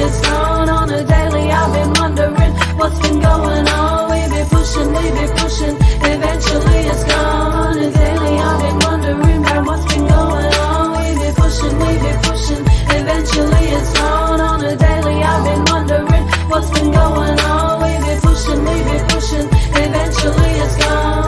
it's gone on a daily. I've been wondering what's been going on. We be pushing, eventually it's gone on a daily. I've been wondering about what's been going on. We be pushing, eventually it's gone on a daily. I've been wondering what's been going on. We be pushing, eventually it's gone.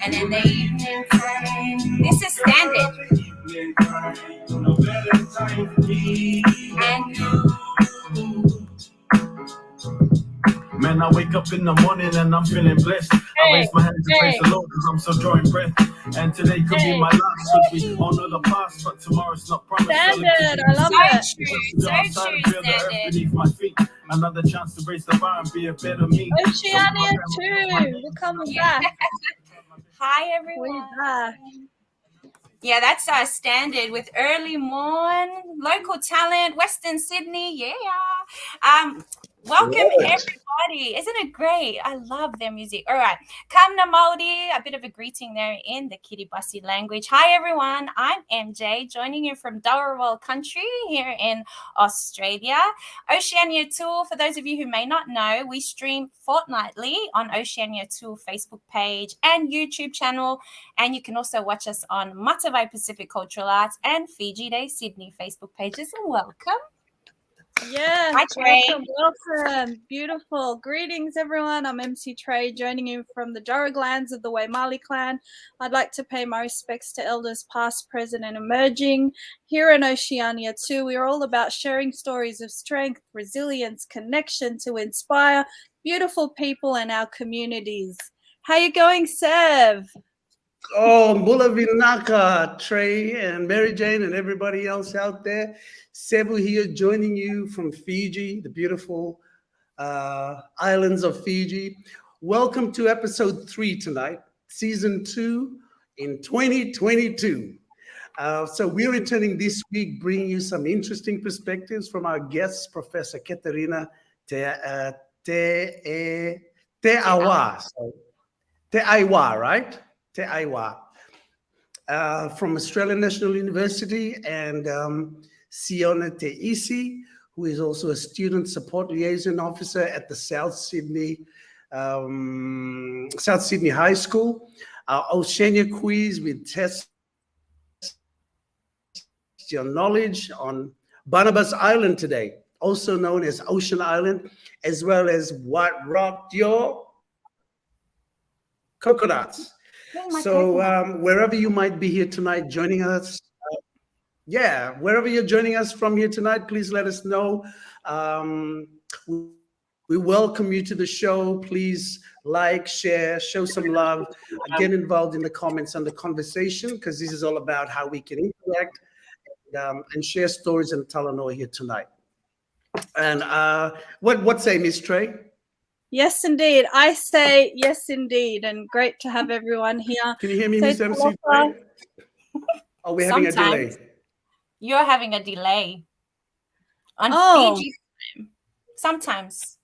And in the evening time, this is standard. And Man, I wake up in the morning and I'm feeling blessed. I raise my hand to praise the Lord because I'm still drawing breath. And today could be my last, because we all know the past, but tomorrow's not promised. Standard, I love it. So true, standard. Beneath my feet. Another chance to raise the bar and be a better me. Oceania Tu, we're coming back. Hi, everyone. We're back. Yeah, that's our standard with early morn, local talent, Western Sydney. Yeah. Welcome, everybody. Isn't it great? I love their music. All right. Kamna Maori, a bit of a greeting there in the Kiribati language. Hi, everyone. I'm MJ, joining you from Dharawal country here in Australia. Oceania Tu, for those of you who may not know, we stream fortnightly on Oceania Tu Facebook page and YouTube channel. And you can also watch us on Matavai Pacific Cultural Arts and Fiji Day Sydney Facebook pages. Welcome. Yes, Hi, Trey. welcome. Beautiful. Greetings, everyone. I'm MC Trey, joining you from the Juraglands of the Waimali clan. I'd like to pay my respects to elders past, present, and emerging. Here in Oceania Tu, we are all about sharing stories of strength, resilience, connection to inspire beautiful people in our communities. How you going, Sev? Oh, Mula Vinaka, Trey and Mary Jane and everybody else out there. Cebu here joining you from Fiji, the beautiful islands of Fiji. Welcome to episode 3 tonight, season 2 in 2022. So we're returning this week, bringing you some interesting perspectives from our guest, Professor Katerina Teaiwa. Teaiwa, right? Teaiwa, from Australian National University, and Sione Teisi, who is also a student support liaison officer at the South Sydney High School. Our Oceania quiz will test your knowledge on Barnabas Island today, also known as Ocean Island, as well as what rocked your coconuts. So wherever you might be here tonight joining us, wherever you're joining us from here tonight, please let us know. We welcome you to the show. Please like, share, show some love, get involved in the comments and the conversation, because this is all about how we can interact and share stories and talanoa here tonight. And what say, Miss Trey? Yes, indeed. I say yes, indeed. And great to have everyone here. Can you hear me, Miss MC? Oh, we're having a delay. You're having a delay on Fiji time. Sometimes.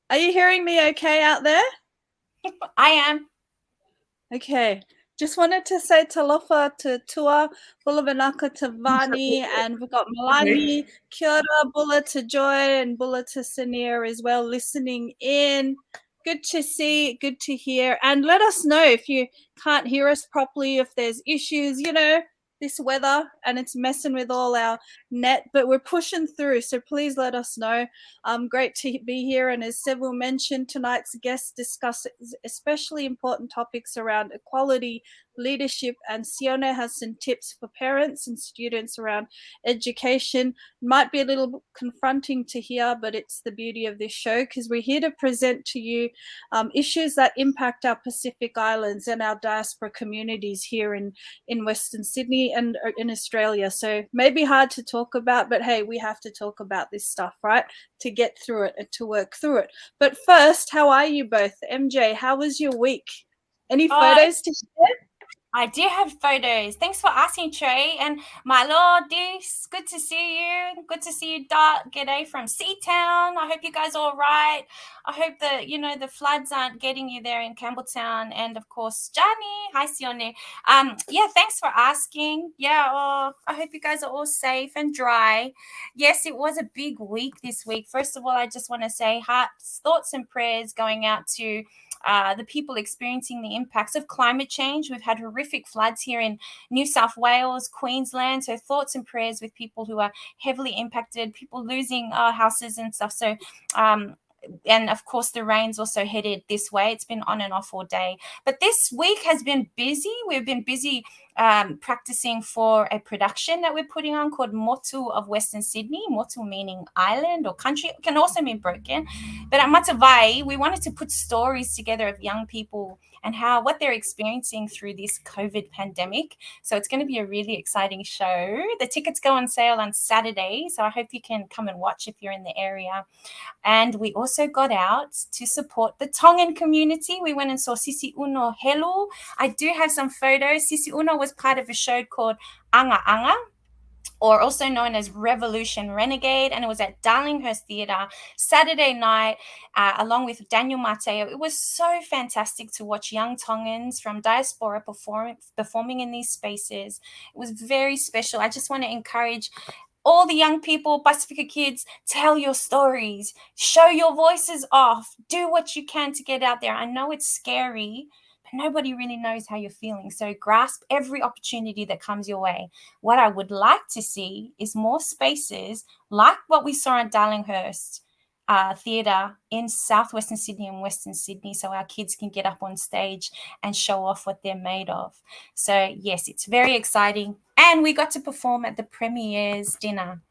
Are you hearing me okay out there? I am. Okay. Just wanted to say talofa to Tua, Bulavanaka to Vani, and we've got Malangi, Kia ora, Bula to Joy, and Bula to Sania as well, listening in. Good to see, good to hear. And let us know if you can't hear us properly, if there's issues, this weather, and it's messing with all our net, but we're pushing through, so please let us know. Great to be here, and as several mentioned, tonight's guest discusses especially important topics around equality, leadership, and Sione has some tips for parents and students around education. Might be a little confronting to hear, but it's the beauty of this show, because we're here to present to you issues that impact our Pacific Islands and our diaspora communities here in Western Sydney in Australia, so maybe hard to talk about, but hey, we have to talk about this stuff, right? To get through it and to work through it. But first, how are you both? MJ, how was your week? Any photos to share? I do have photos. Thanks for asking, Trey. And my Lord, Dis, good to see you. Good to see you, Dot. G'day from Seatown. I hope you guys are all right. I hope that, the floods aren't getting you there in Campbelltown. And, of course, Johnny. Hi, Sione. Yeah, thanks for asking. Yeah, I hope you guys are all safe and dry. Yes, it was a big week this week. First of all, I just want to say hearts, thoughts and prayers going out to the people experiencing the impacts of climate change. We've had horrific floods here in New South Wales, Queensland. So thoughts and prayers with people who are heavily impacted, people losing houses and stuff. So, and of course, the rain's also headed this way. It's been on and off all day. But this week has been busy. We've been busy practicing for a production that we're putting on called Motu of Western Sydney. Motu meaning island or country. It can also mean broken. But at Matavai, we wanted to put stories together of young people and what they're experiencing through this COVID pandemic. So it's going to be a really exciting show. The tickets go on sale on Saturday. So I hope you can come and watch if you're in the area. And we also got out to support the Tongan community. We went and saw Sisi Uno Helu. I do have some photos. Sisi Uno was part of a show called Anga Anga, or also known as Revolution Renegade, and it was at Darlinghurst Theatre Saturday night, along with Daniel Mateo. It was so fantastic to watch young Tongans from diaspora performing in these spaces. It was very special. I just want to encourage all the young people, Pacifica kids, tell your stories, show your voices off, do what you can to get out there. I know it's scary, but nobody really knows how you're feeling. So grasp every opportunity that comes your way. What I would like to see is more spaces like what we saw at Darlinghurst Theatre in southwestern Sydney and Western Sydney, so our kids can get up on stage and show off what they're made of. So yes, it's very exciting. And we got to perform at the Premier's dinner,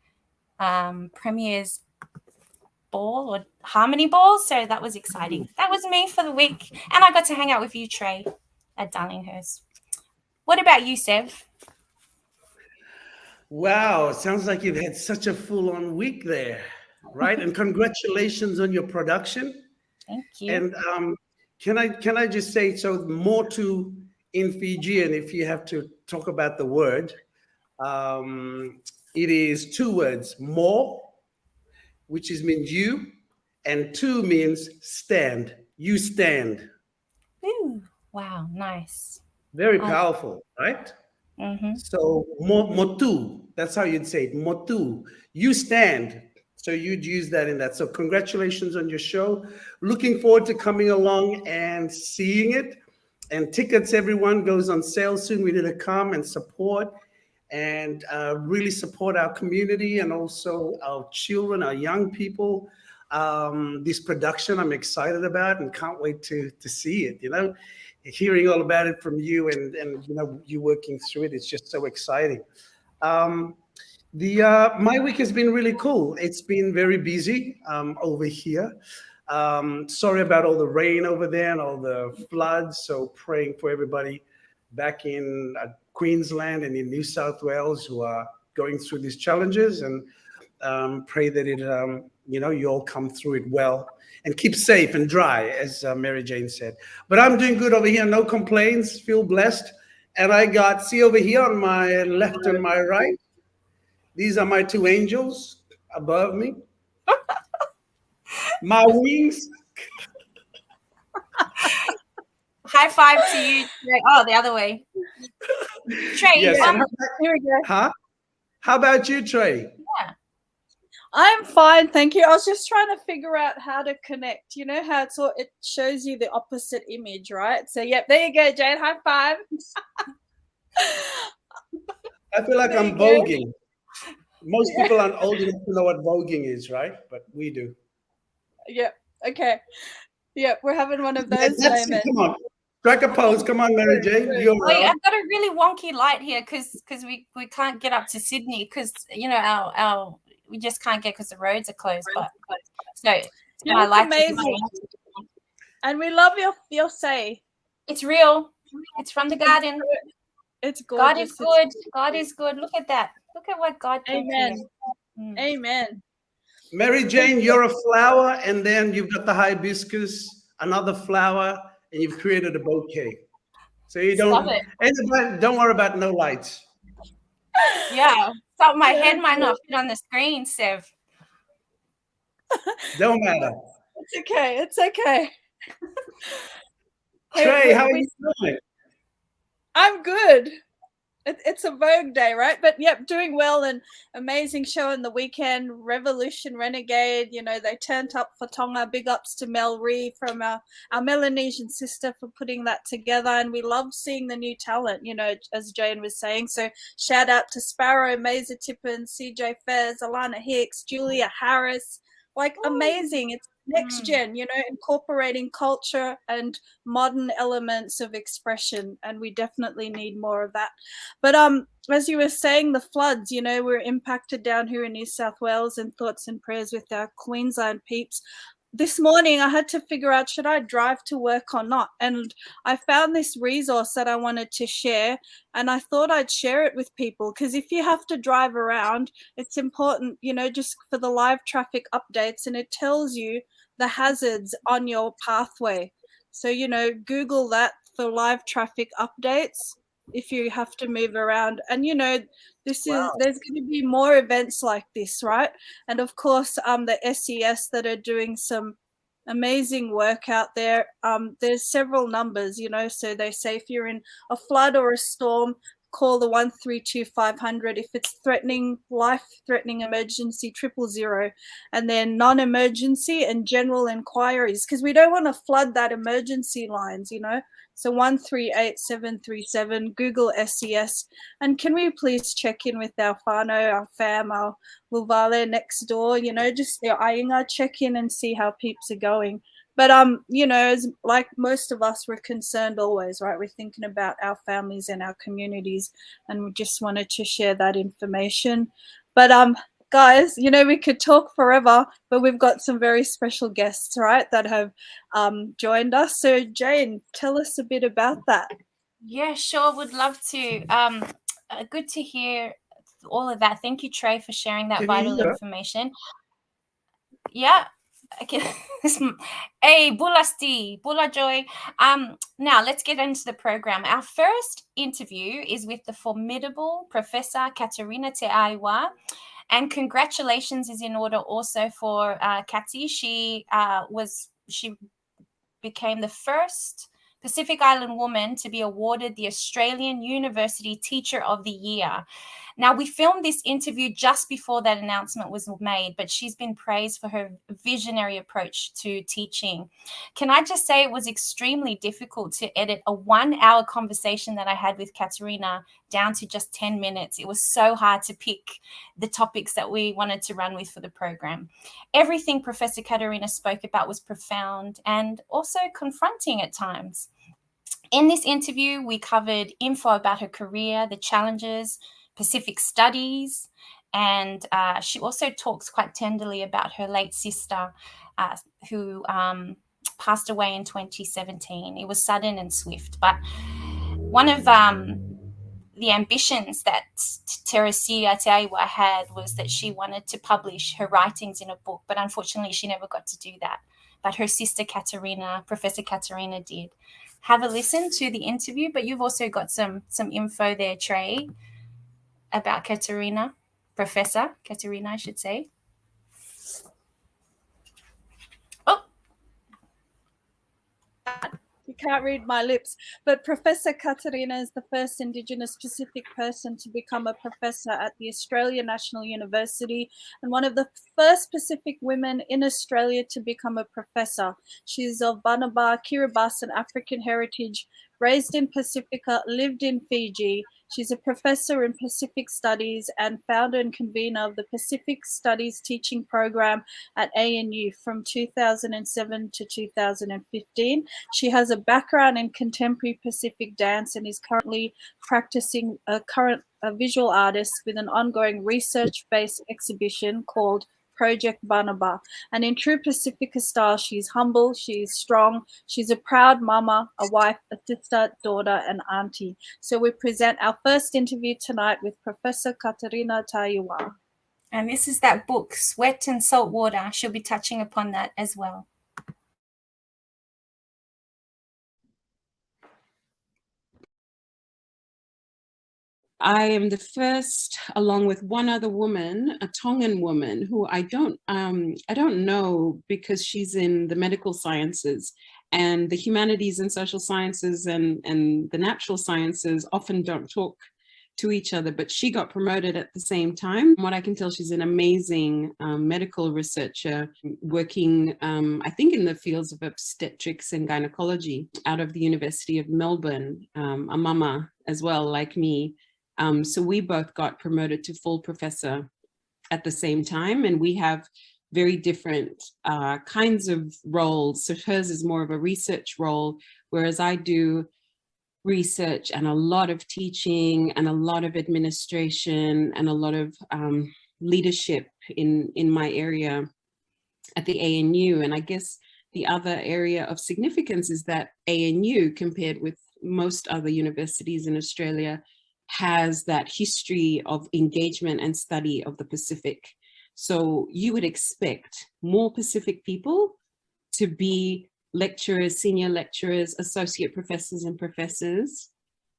Premier's ball or Harmony Ball. So that was exciting. That was me for the week. And I got to hang out with you, Trey, at Darlinghurst. What about you, Sev? Wow, it sounds like you've had such a full-on week there, right? And congratulations on your production. Thank you. And can I just say, so Motu in Fijian, if you have to talk about the word, it is two words, mo, which means you, and tu means stand. You stand. Ooh, wow, nice. Very powerful, right? Mm-hmm. So motu, that's how you'd say it, motu. You stand. So you'd use that in that. So congratulations on your show. Looking forward to coming along and seeing it. And tickets, everyone, goes on sale soon. We need to come and support and really support our community and also our children, our young people. This production I'm excited about and can't wait to see it. Hearing all about it from you and you working through it, it's just so exciting. My week has been really cool. It's been very busy over here. Sorry about all the rain over there and all the floods. So praying for everybody back in Queensland and in New South Wales who are going through these challenges, and pray that it, you all come through it well and keep safe and dry, as Mary Jane said. But I'm doing good over here. No complaints. Feel blessed. And I see over here on my left and my right, these are my two angels above me. My wings. High five to you. Oh, the other way. Trey, Yes. Here we go. Huh? How about you, Trey? Yeah. I'm fine, thank you. I was just trying to figure out how to connect. You know how it shows you the opposite image, right? So, yep, there you go, Jane. High five. I feel like I'm voguing. Most people aren't old enough to know what voguing is, right? But we do. Yep. Okay. Yep, we're having one of those That's moments. Come on. Strike a pose. Come on, Mary Jane. You're Wait, I've got a really wonky light here because we can't get up to Sydney because our we just can't get because the roads are closed. But so my light amazing. And we love your say. It's real. It's from the garden. It's God gorgeous. is good. God is good. Look at that. Look at what God can Amen. create. Amen. Mary Jane, you're a flower, and then you've got the hibiscus, another flower, and you've created a bouquet. So you Love don't, it. anybody, don't worry about no lights. Yeah. So my head might not fit on the screen, Sev. Don't matter. It's okay. It's okay. Trey, how are you doing? I'm good. It's a Vogue day, right? But yep, doing well, and amazing show in the weekend. Revolution Renegade, they turned up for Tonga. Big ups to Mel Ree from our Melanesian sister for putting that together. And we love seeing the new talent, as Jane was saying. So shout out to Sparrow, Mazer Tippin, CJ Fez, Alana Hicks, Julia Harris. Amazing. It's next gen, incorporating culture and modern elements of expression, and we definitely need more of that. But as you were saying, the floods, we're impacted down here in New South Wales, and thoughts and prayers with our Queensland peeps. This morning I had to figure out, should I drive to work or not? And I found this resource that I wanted to share, and I thought I'd share it with people, because if you have to drive around, it's important, just for the live traffic updates, and it tells you the hazards on your pathway. So, Google that for live traffic updates if you have to move around. And, there's going to be more events like this, right? And of course, the SES that are doing some amazing work out there. There's several numbers, so they say if you're in a flood or a storm, call the 132-500. If it's life-threatening emergency, 000, and then non-emergency and general inquiries, because we don't want to flood that emergency lines, So 138737, Google SES. And can we please check in with our whānau, our fam, our Luvale next door, just the Ainga, check in and see how peeps are going. But, as like most of us, we're concerned always, right? We're thinking about our families and our communities, and we just wanted to share that information. But, guys, we could talk forever, but we've got some very special guests, right, that have joined us. So, Jane, tell us a bit about that. Yeah, sure. Would love to. Good to hear all of that. Thank you, Trey, for sharing that vital information. Yeah. Okay. Hey, Bulasti, Bula Joy. Now let's get into the program. Our first interview is with the formidable Professor Katerina Teaiwa. And congratulations is in order also for Kati. She became the first Pacific Island woman to be awarded the Australian University Teacher of the Year. Now, we filmed this interview just before that announcement was made, but she's been praised for her visionary approach to teaching. Can I just say it was extremely difficult to edit a 1-hour conversation that I had with Katerina down to just 10 minutes. It was so hard to pick the topics that we wanted to run with for the program. Everything Professor Katerina spoke about was profound and also confronting at times. In this interview, we covered info about her career, the challenges, Pacific studies, and she also talks quite tenderly about her late sister who passed away in 2017. It was sudden and swift, but one of the ambitions that Teresia Teaiwa had was that she wanted to publish her writings in a book, but unfortunately she never got to do that. But her sister Katerina, Professor Katerina, did. Have a listen to the interview, but you've also got some info there, Trey, about Katerina, Professor Katerina, I should say. Oh. You can't read my lips, but Professor Katerina is the first Indigenous Pacific person to become a professor at the Australian National University and one of the first Pacific women in Australia to become a professor. She's of Banaba, Kiribati, and African heritage, raised in Pacifica, lived in Fiji. She's a professor in Pacific Studies and founder and convener of the Pacific Studies teaching program at ANU from 2007 to 2015. She has a background in contemporary Pacific dance and is currently practicing a visual artist with an ongoing research-based exhibition called Project Banaba. And in true Pacifica style, she's humble, she's strong, she's a proud mama, a wife, a sister, daughter, and auntie. So we present our first interview tonight with Professor Katerina Teaiwa. And this is that book, Sweat and Salt Water. She'll be touching upon that as well. I am the first, along with one other woman, a Tongan woman, who I don't know because she's in the medical sciences, and the humanities and social sciences and the natural sciences often don't talk to each other, but she got promoted at the same time. From what I can tell, she's an amazing medical researcher working, I think, in the fields of obstetrics and gynecology out of the University of Melbourne, a mama as well, like me. So we both got promoted to full professor at the same time, and we have very different kinds of roles. So hers is more of a research role, whereas I do research and a lot of teaching and a lot of administration and a lot of leadership in my area at the ANU. And I guess the other area of significance is that ANU, compared with most other universities in Australia, has that history of engagement and study of the Pacific. So you would expect more Pacific people to be lecturers, senior lecturers, associate professors and professors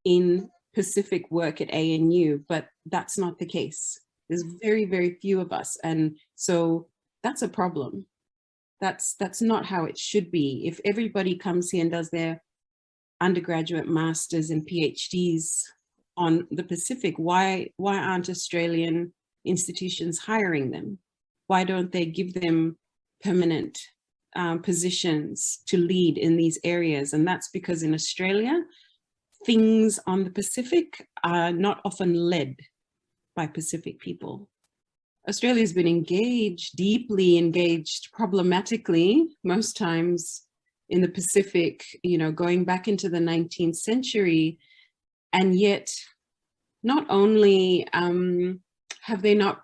in Pacific work at ANU, but that's not the case. There's very, very few of us. And so that's a problem. That's not how it should be. If everybody comes here and does their undergraduate masters and PhDs on the Pacific, why aren't Australian institutions hiring them? Why don't they give them permanent positions to lead in these areas? And that's because in Australia, things on the Pacific are not often led by Pacific people. Australia's been engaged, deeply engaged, problematically, most times in the Pacific, you know, going back into the 19th century. And yet, not only have they not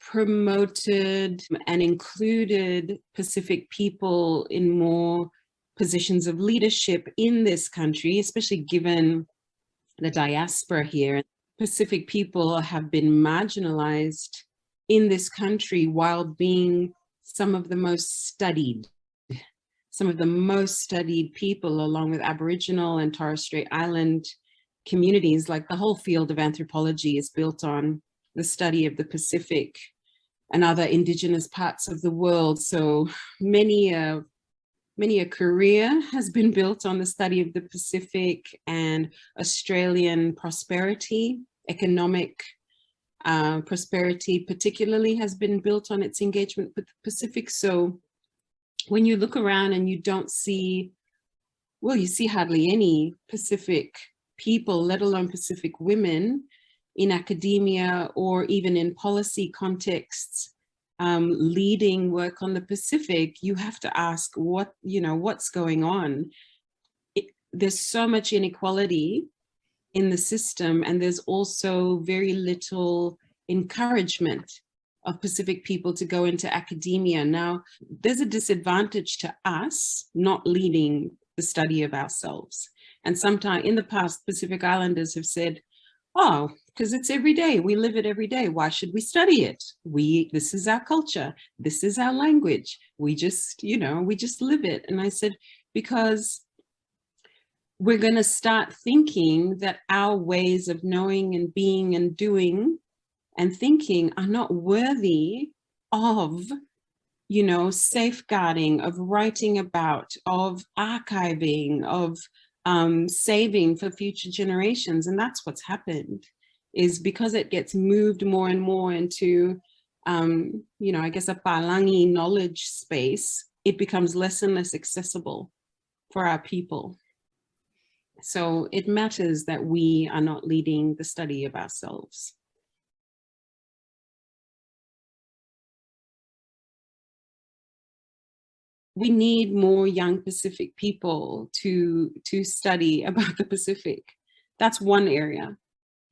promoted and included Pacific people in more positions of leadership in this country, especially given the diaspora here, Pacific people have been marginalized in this country while being some of the most studied people, along with Aboriginal and Torres Strait Island communities. Like the whole field of anthropology is built on the study of the Pacific and other indigenous parts of the world. So many a career has been built on the study of the Pacific, and Australian prosperity, economic prosperity particularly, has been built on its engagement with the Pacific. So when you look around and you don't see, well, you see hardly any Pacific people, let alone Pacific women, in academia or even in policy contexts, leading work on the Pacific, you have to ask what's going on. There's so much inequality in the system, and there's also very little encouragement of Pacific people to go into academia. Now, there's a disadvantage to us not leading the study of ourselves. And sometimes in the past, Pacific Islanders have said, oh, because it's every day, we live it every day, why should we study it? This is our culture, this is our language, we just live it. And I said, because we're going to start thinking that our ways of knowing and being and doing and thinking are not worthy of, safeguarding, of writing about, of archiving, of saving for future generations. And that's what's happened, is because it gets moved more and more into, I guess, a Palangi knowledge space, it becomes less and less accessible for our people. So it matters that we are not leading the study of ourselves. We need more young Pacific people to study about the Pacific. That's one area.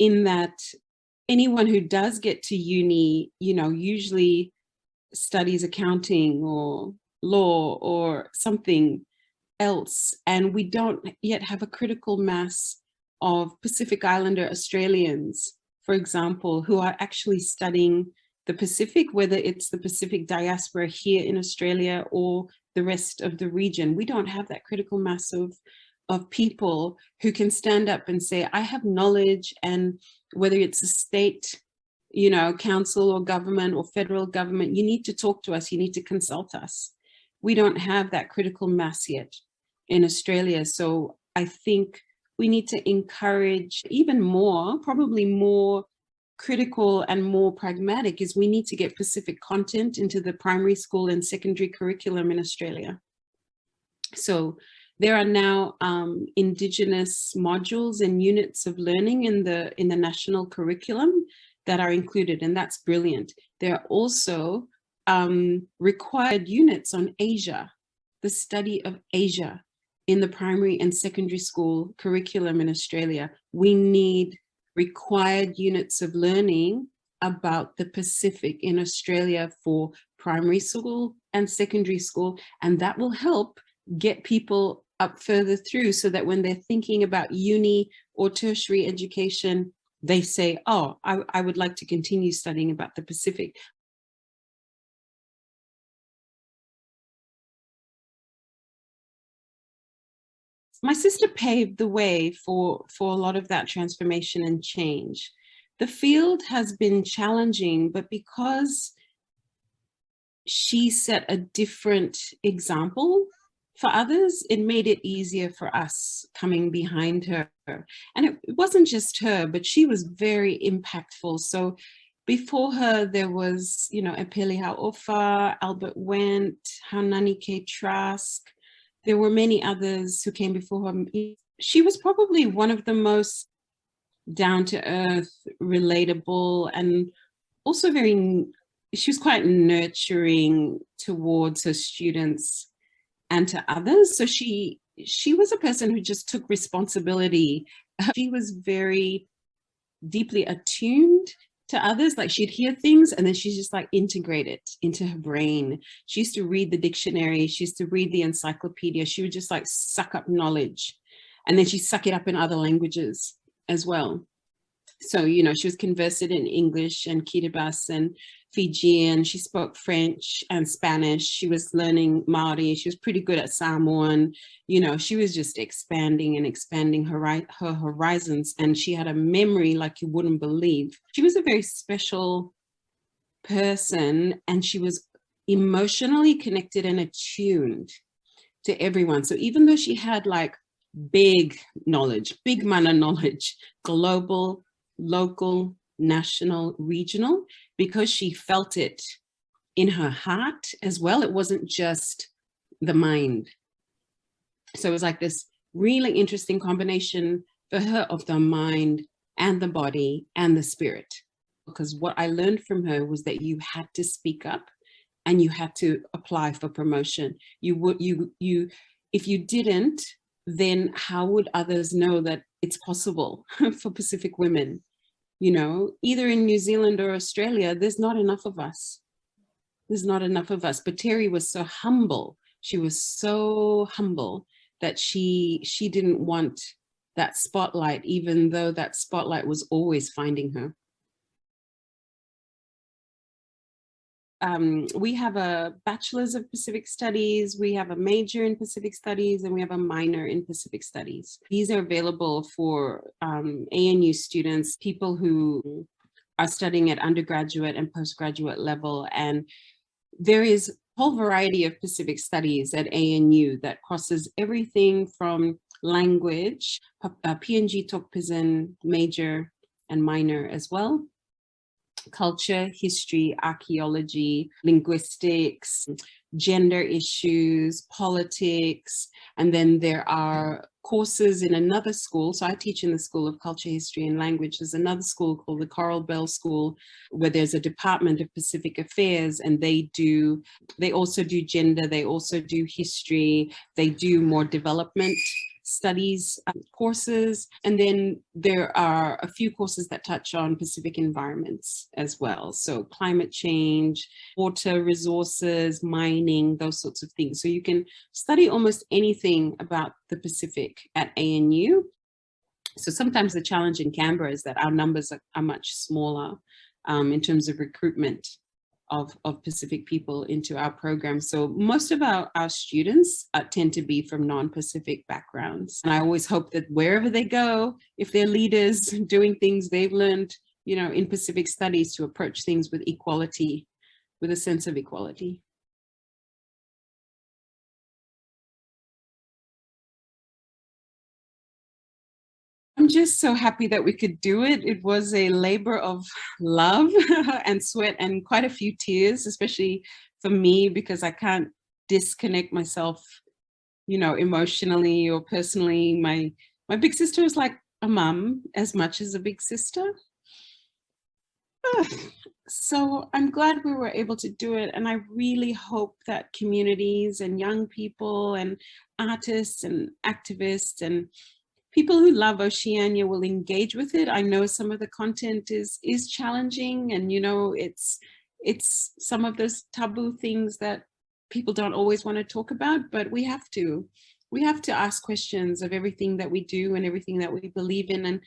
In that anyone who does get to uni, usually studies accounting or law or something else, and we don't yet have a critical mass of Pacific Islander Australians, for example, who are actually studying the Pacific, whether it's the Pacific diaspora here in Australia or the rest of the region. We don't have that critical mass of people who can stand up and say, I have knowledge, and whether it's a state, you know, council or government or federal government, you need to talk to us, you need to consult us. We don't have that critical mass yet in Australia. So I think we need to encourage even more, probably more critical and more pragmatic, is we need to get Pacific content into the primary school and secondary curriculum in Australia. So there are now Indigenous modules and units of learning in the national curriculum that are included, and that's brilliant. There are also required units on Asia, the study of Asia in the primary and secondary school curriculum in Australia. We need required units of learning about the Pacific in Australia for primary school and secondary school, and that will help get people up further through, so that when they're thinking about uni or tertiary education, they say, oh, I would like to continue studying about the Pacific. My sister paved the way for a lot of that transformation and change. The field has been challenging, but because she set a different example for others, it made it easier for us coming behind her. And it wasn't just her, but she was very impactful. So before her, there was, you know, Epeli Hauofa, Albert Wendt, Haunani K. Trask. There were many others who came before her. She was probably one of the most down-to-earth, relatable, and also she was quite nurturing towards her students and to others. So she was a person who just took responsibility. She was very deeply attuned to others. Like, she'd hear things and then she'd just like integrate it into her brain. She used to read the dictionary. She used to read the encyclopedia. She would just like suck up knowledge, and then she'd suck it up in other languages as well. So, you know, she was conversant in English and Kiribati and Fijian. She spoke French and Spanish. She was learning Maori. She was pretty good at Samoan. You know, she was just expanding and expanding her horizons. And she had a memory like you wouldn't believe. She was a very special person, and she was emotionally connected and attuned to everyone. So even though she had like big knowledge, big mana knowledge, global, local, national, regional, because she felt it in her heart as well. It wasn't just the mind. So it was like this really interesting combination for her of the mind and the body and the spirit. Because what I learned from her was that you had to speak up and you had to apply for promotion. If you didn't, then how would others know that it's possible for Pacific women? You know, either in New Zealand or Australia, there's not enough of us. There's not enough of us. But Terry was so humble. She was so humble that she didn't want that spotlight, even though that spotlight was always finding her. We have a Bachelor's of Pacific Studies, we have a major in Pacific Studies, and we have a minor in Pacific Studies. These are available for ANU students, people who are studying at undergraduate and postgraduate level. And there is a whole variety of Pacific Studies at ANU that crosses everything from language, PNG Tokpisin major and minor as well, culture, history, archaeology, linguistics, gender issues, politics, and then there are courses in another school. So I teach in the School of Culture, History and Language. There's another school called the Coral Bell School, where there's a Department of Pacific Affairs, and they also do gender, they also do history, they do more development studies courses. And then there are a few courses that touch on Pacific environments as well. So climate change, water resources, mining, those sorts of things. So you can study almost anything about the Pacific at ANU. So sometimes the challenge in Canberra is that our numbers are much smaller in terms of recruitment of Pacific people into our program. So most of our students tend to be from non-Pacific backgrounds. And I always hope that wherever they go, if they're leaders doing things they've learned, you know, in Pacific studies, to approach things with equality, with a sense of equality. I'm just so happy that we could do it. It was a labor of love and sweat and quite a few tears, especially for me, because I can't disconnect myself, you know, emotionally or personally. My big sister is like a mum as much as a big sister. So I'm glad we were able to do it. And I really hope that communities and young people and artists and activists and people who love Oceania will engage with it. I know some of the content is challenging, and you know, it's some of those taboo things that people don't always want to talk about, but we have to ask questions of everything that we do and everything that we believe in. And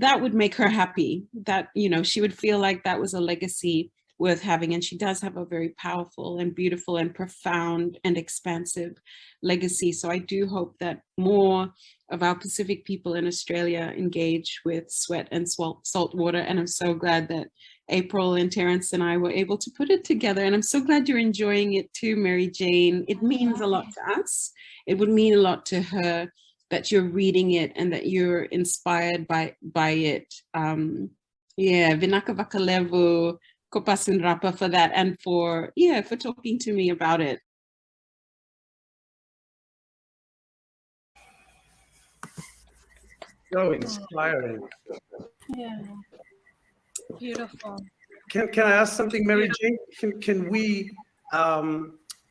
that would make her happy, that, you know, she would feel like that was a legacy worth having. And she does have a very powerful and beautiful and profound and expansive legacy. So I do hope that more of our Pacific people in Australia engage with sweat and salt water. And I'm so glad that April and Terence and I were able to put it together. And I'm so glad you're enjoying it too, Mary Jane. It means a lot to us. It would mean a lot to her that you're reading it and that you're inspired by it. Yeah, Vinaka Vakalevu, Kopasin Rapa for that, and for talking to me about it. So inspiring. Yeah. Beautiful. Can I ask something, Mary Jane? Can we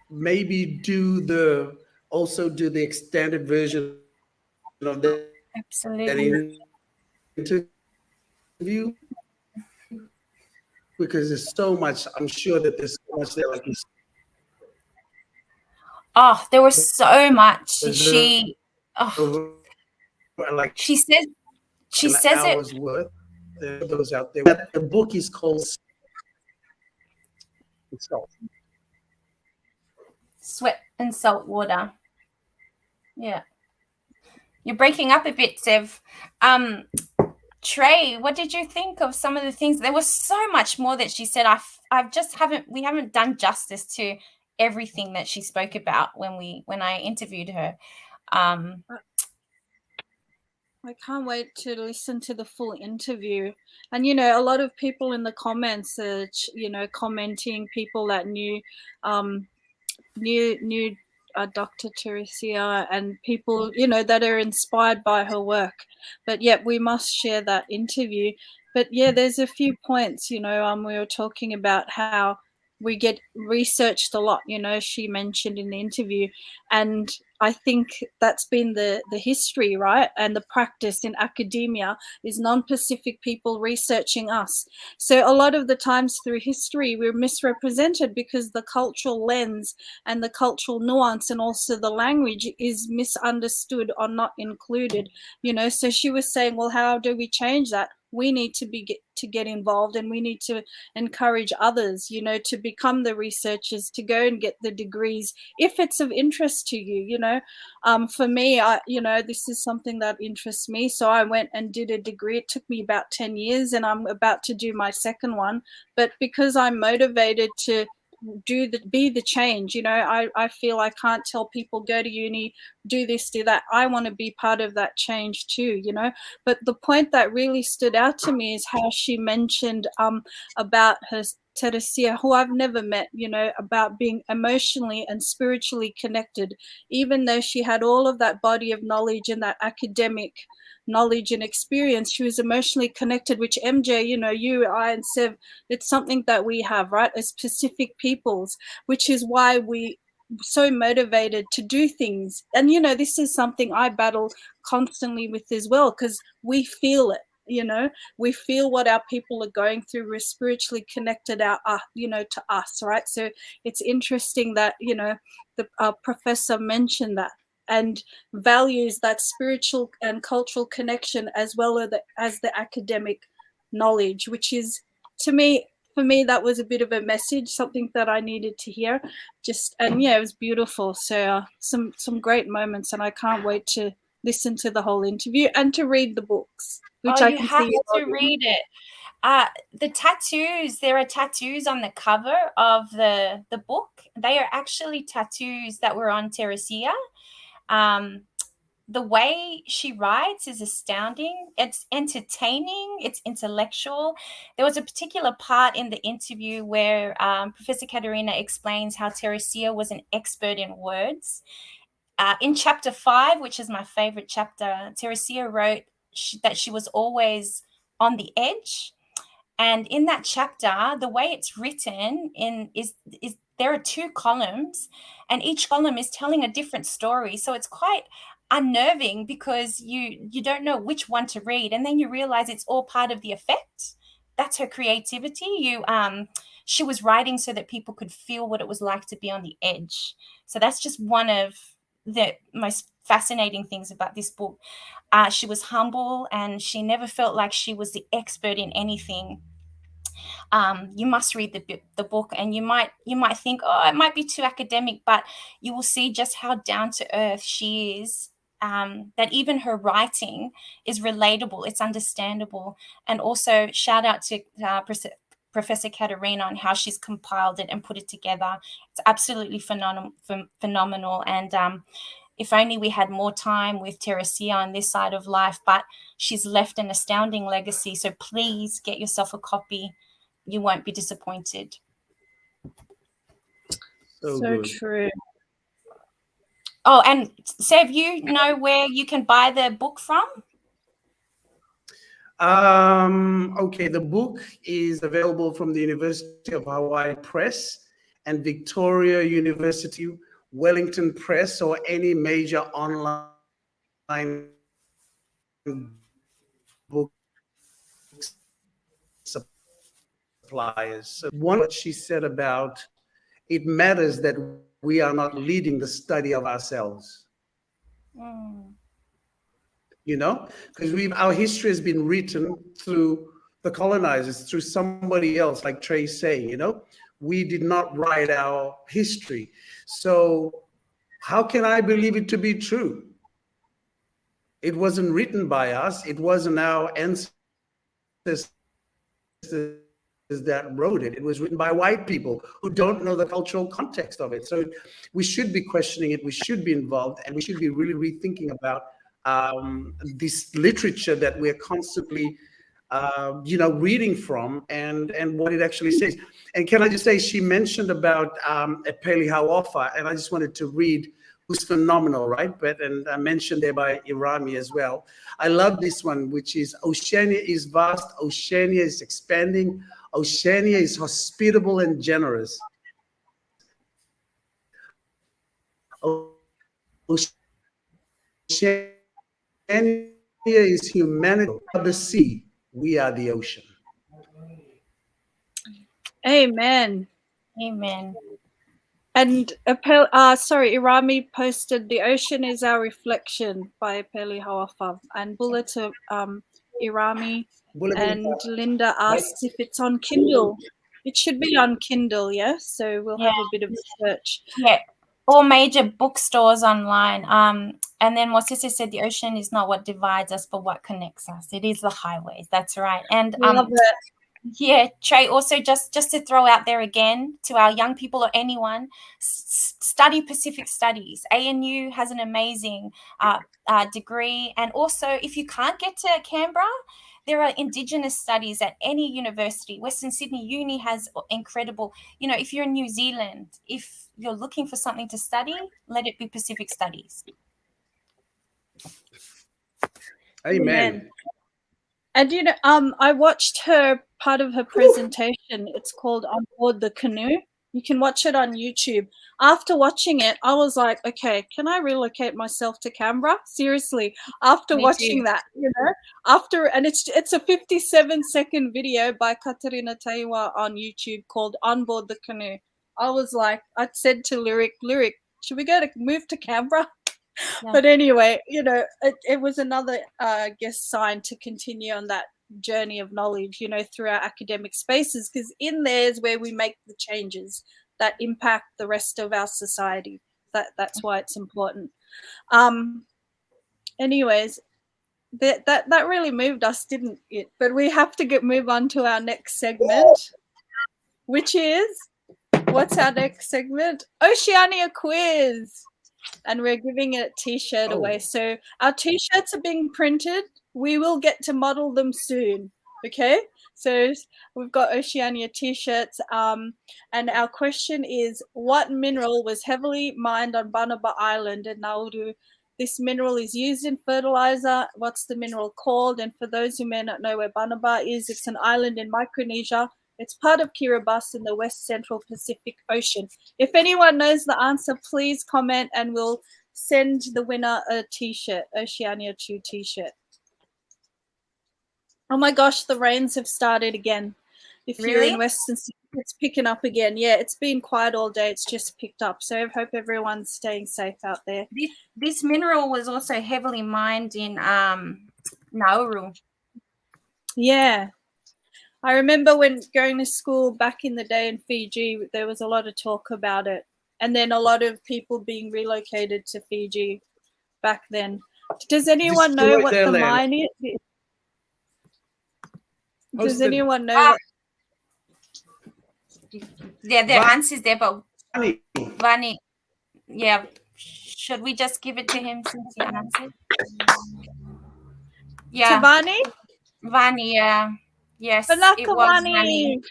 maybe do the extended version of that Absolutely. interview? Because there's so much. I'm sure that there's so much there. Like you said. Oh, there was so much. She says it. Worth. There are those out there. The book is called Sweat and Salt Water. Yeah. You're breaking up a bit, Sev. Trey, what did you think of some of the things? There was so much more that she said. We haven't done justice to everything that she spoke about when I interviewed her. I can't wait to listen to the full interview. And, you know, a lot of people in the comments are, you know, commenting, people that knew Dr. Teresia, and people, you know, that are inspired by her work. But yet we must share that interview. But yeah, there's a few points, you know, we were talking about how we get researched a lot, you know, she mentioned in the interview. And I think that's been the history, right? And the practice in academia is non-Pacific people researching us. So a lot of the times through history, we're misrepresented because the cultural lens and the cultural nuance and also the language is misunderstood or not included, you know. So she was saying, well, how do we change that? We need to get involved, and we need to encourage others, you know, to become the researchers, to go and get the degrees if it's of interest to you, you know. For me, you know, this is something that interests me, so I went and did a degree. It took me about 10 years, and I'm about to do my second one. But because I'm motivated to be the change, you know, I feel I can't tell people go to uni, do this, do that. I want to be part of that change too, you know. But the point that really stood out to me is how she mentioned about her Teresia, who I've never met, you know, about being emotionally and spiritually connected, even though she had all of that body of knowledge and that academic knowledge and experience. She was emotionally connected, which MJ, you know, you, I, and Sev, it's something that we have, right, as Pacific peoples, which is why we so motivated to do things. And, you know, this is something I battle constantly with as well, because we feel it. You know, we feel what our people are going through. We're spiritually connected to us, right? So it's interesting that, you know, the professor mentioned that and values that spiritual and cultural connection as well as the academic knowledge, which is, for me, that was a bit of a message, something that I needed to hear. It was beautiful. So some great moments, and I can't wait to listen to the whole interview and to read the books, which I You can have see. to read it. The tattoos, there are tattoos on the cover of the book. They are actually tattoos that were on Teresia. The way she writes is astounding. It's entertaining. It's intellectual. There was a particular part in the interview where Professor Katerina explains how Teresia was an expert in words. In chapter 5, which is my favorite chapter, Teresia wrote that she was always on the edge. And in that chapter, the way it's written is there are 2 columns, and each column is telling a different story. So it's quite unnerving because you don't know which one to read, and then you realize it's all part of the effect. That's her creativity. She was writing so that people could feel what it was like to be on the edge. So that's just one of the most fascinating things about this book. She was humble, and she never felt like she was the expert in anything. You must read the book, and you might think, oh, it might be too academic, but you will see just how down to earth she is. That even her writing is relatable, it's understandable. And also shout out to Professor Katerina on how she's compiled it and put it together. It's absolutely phenomenal. And if only we had more time with Teresia on this side of life, but she's left an astounding legacy. So please get yourself a copy. You won't be disappointed. So true. Oh, and Sev, you know where you can buy the book from? Okay, the book is available from the University of Hawaii Press and Victoria University Wellington Press, or any major online book suppliers. So what she said about it matters that we are not leading the study of ourselves. You know, because our history has been written through the colonizers, through somebody else, like Trey's saying, you know, we did not write our history. So how can I believe it to be true? It wasn't written by us. It wasn't our ancestors that wrote it. It was written by white people who don't know the cultural context of it. So we should be questioning it. We should be involved, and we should be really rethinking about this literature that we're constantly, reading from, and what it actually says. And can I just say, she mentioned about Epeli Hau'ofa, and I just wanted to read, who's phenomenal, right? And mentioned there by Irami as well. I love this one, which is, Oceania is vast, Oceania is expanding, Oceania is hospitable and generous. Oceania is humanity. We are the sea, we are the ocean. Amen. Amen. And Irami posted "The Ocean is Our Reflection" by Epeli Hau'ofa, and Bula to Irami and Linda asks if it's on Kindle. It should be on Kindle, yes. So we'll have a bit of a search. Yeah, all major bookstores online. And then what Sister said, the ocean is not what divides us, but what connects us. It is the highways. That's right. And love it. Yeah, Trey, also just to throw out there again to our young people or anyone, study Pacific Studies. ANU has an amazing degree. And also, if you can't get to Canberra, there are Indigenous studies at any university. Western Sydney Uni has incredible, if you're in New Zealand, if you're looking for something to study, let it be Pacific Studies. Amen. And I watched part of her presentation. It's called On Board the Canoe. You can watch it on YouTube. After watching it, I was like, okay, can I relocate myself to Canberra? Seriously, after Me watching too. that, and it's a 57-second video by Katerina Teaiwa on YouTube called On Board the Canoe. I was like, I said to Lyric, should we move to Canberra? Yeah. But anyway, it was another, I guess, sign to continue on that journey of knowledge, through our academic spaces, because in there is where we make the changes that impact the rest of our society. That's why it's important. Anyways, that really moved us, didn't it? But we have to move on to our next segment, which is, what's our next segment? Oceania quiz. And we're giving a t-shirt away. So our t-shirts are being printed. We will get to model them soon. Okay, so we've got Oceania t-shirts, and our question is, what mineral was heavily mined on Banaba Island in Nauru? This mineral is used in fertilizer. What's the mineral called? And for those who may not know where Banaba is, it's an island in Micronesia. It's part of Kiribati in the West Central Pacific Ocean. If anyone knows the answer, please comment and we'll send the winner a t-shirt, Oceania Tu t-shirt. Oh my gosh, the rains have started again. If you're in Western Sydney, it's picking up again. Yeah, it's been quiet all day. It's just picked up. So I hope everyone's staying safe out there. This mineral was also heavily mined in Nauru. Yeah. I remember when going to school back in the day in Fiji, there was a lot of talk about it. And then a lot of people being relocated to Fiji back then. Does anyone know what the mine is? Does anyone know? Yeah, their answers there, but Vani, yeah. Should we just give it to him since he answered? Yeah. To Vani? Vani, yeah. Yes, it was Vani.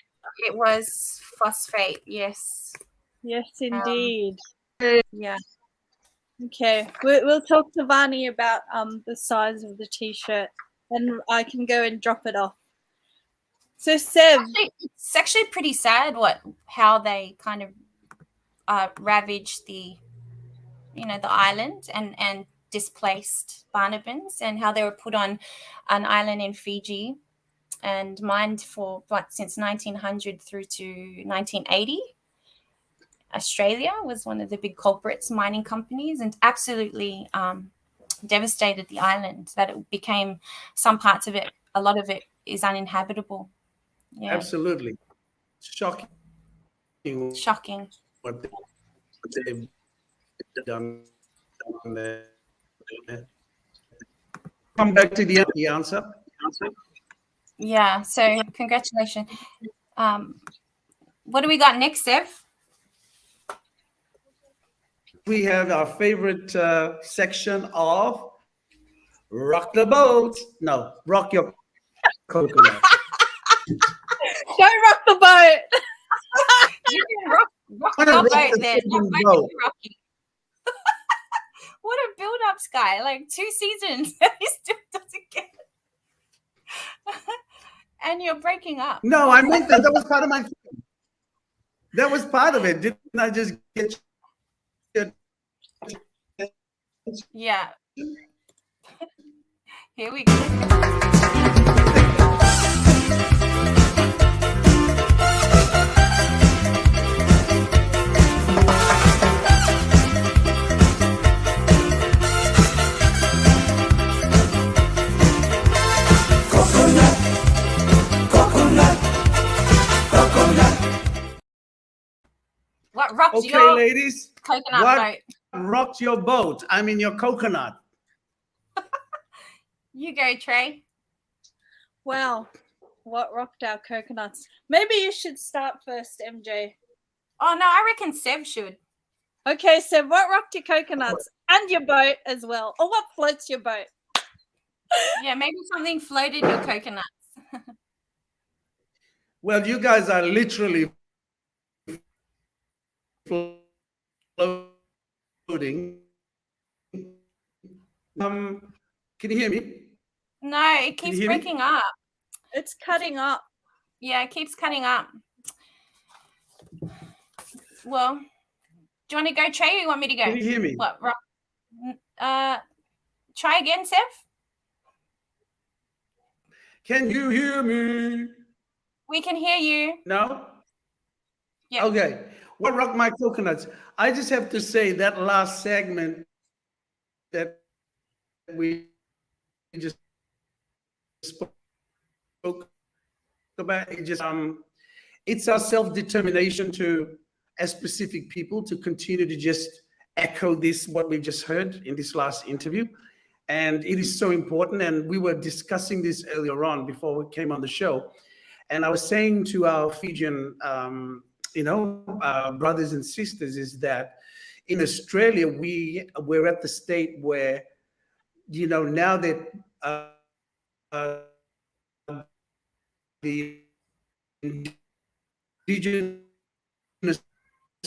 It was phosphate, yes. Yes, indeed. Yeah. Okay, we'll talk to Vani about the size of the t-shirt, and I can go and drop it off. So Seb, it's actually pretty sad how they kind of ravaged the island and displaced Barnabans, and how they were put on an island in Fiji and mined for since 1900 through to 1980. Australia was one of the big culprits, mining companies, and absolutely devastated the island, that it became, some parts of it, a lot of it is uninhabitable. Yeah. Absolutely. Shocking. What they've done there. Come back to the answer. Yeah, so congratulations. What do we got next, Sev? We have our favorite section of Rock the Boat. No, rock your coconut. Don't rock the boat. You can rock the boat then. Rocky. What a build-up, Sky. Like 2 seasons. He still doesn't get it. And you're breaking up. No, I meant that was part of my thing. That was part of it. Didn't I just get you? Yeah. Here we go. What rocks your ladies, coconut boat? Rocked your boat? I mean your coconut. You go, Trey. Wow, what rocked our coconuts? Maybe you should start first, MJ. Oh no, I reckon Seb should. Okay, Seb, what rocked your coconuts and your boat as well? Or what floats your boat? Yeah, maybe something floated your coconuts. Well, you guys are literally floating. Can you hear me? No, it keeps breaking up. It's cutting up. Yeah, it keeps cutting up. Well, do you want to go, Trey, or you want me to go? Can you hear me? What? Try again, Sev. Can you hear me? We can hear you. No? Yeah. Okay. What rock my coconuts? I just have to say that last segment that we just spoke about, it's our self-determination to, as Pacific people, to continue to just echo this, what we just heard in this last interview. And it is so important. And we were discussing this earlier on before we came on the show. And I was saying to our Fijian, brothers and sisters, is that in Australia, we're at the state where, now that the indigenous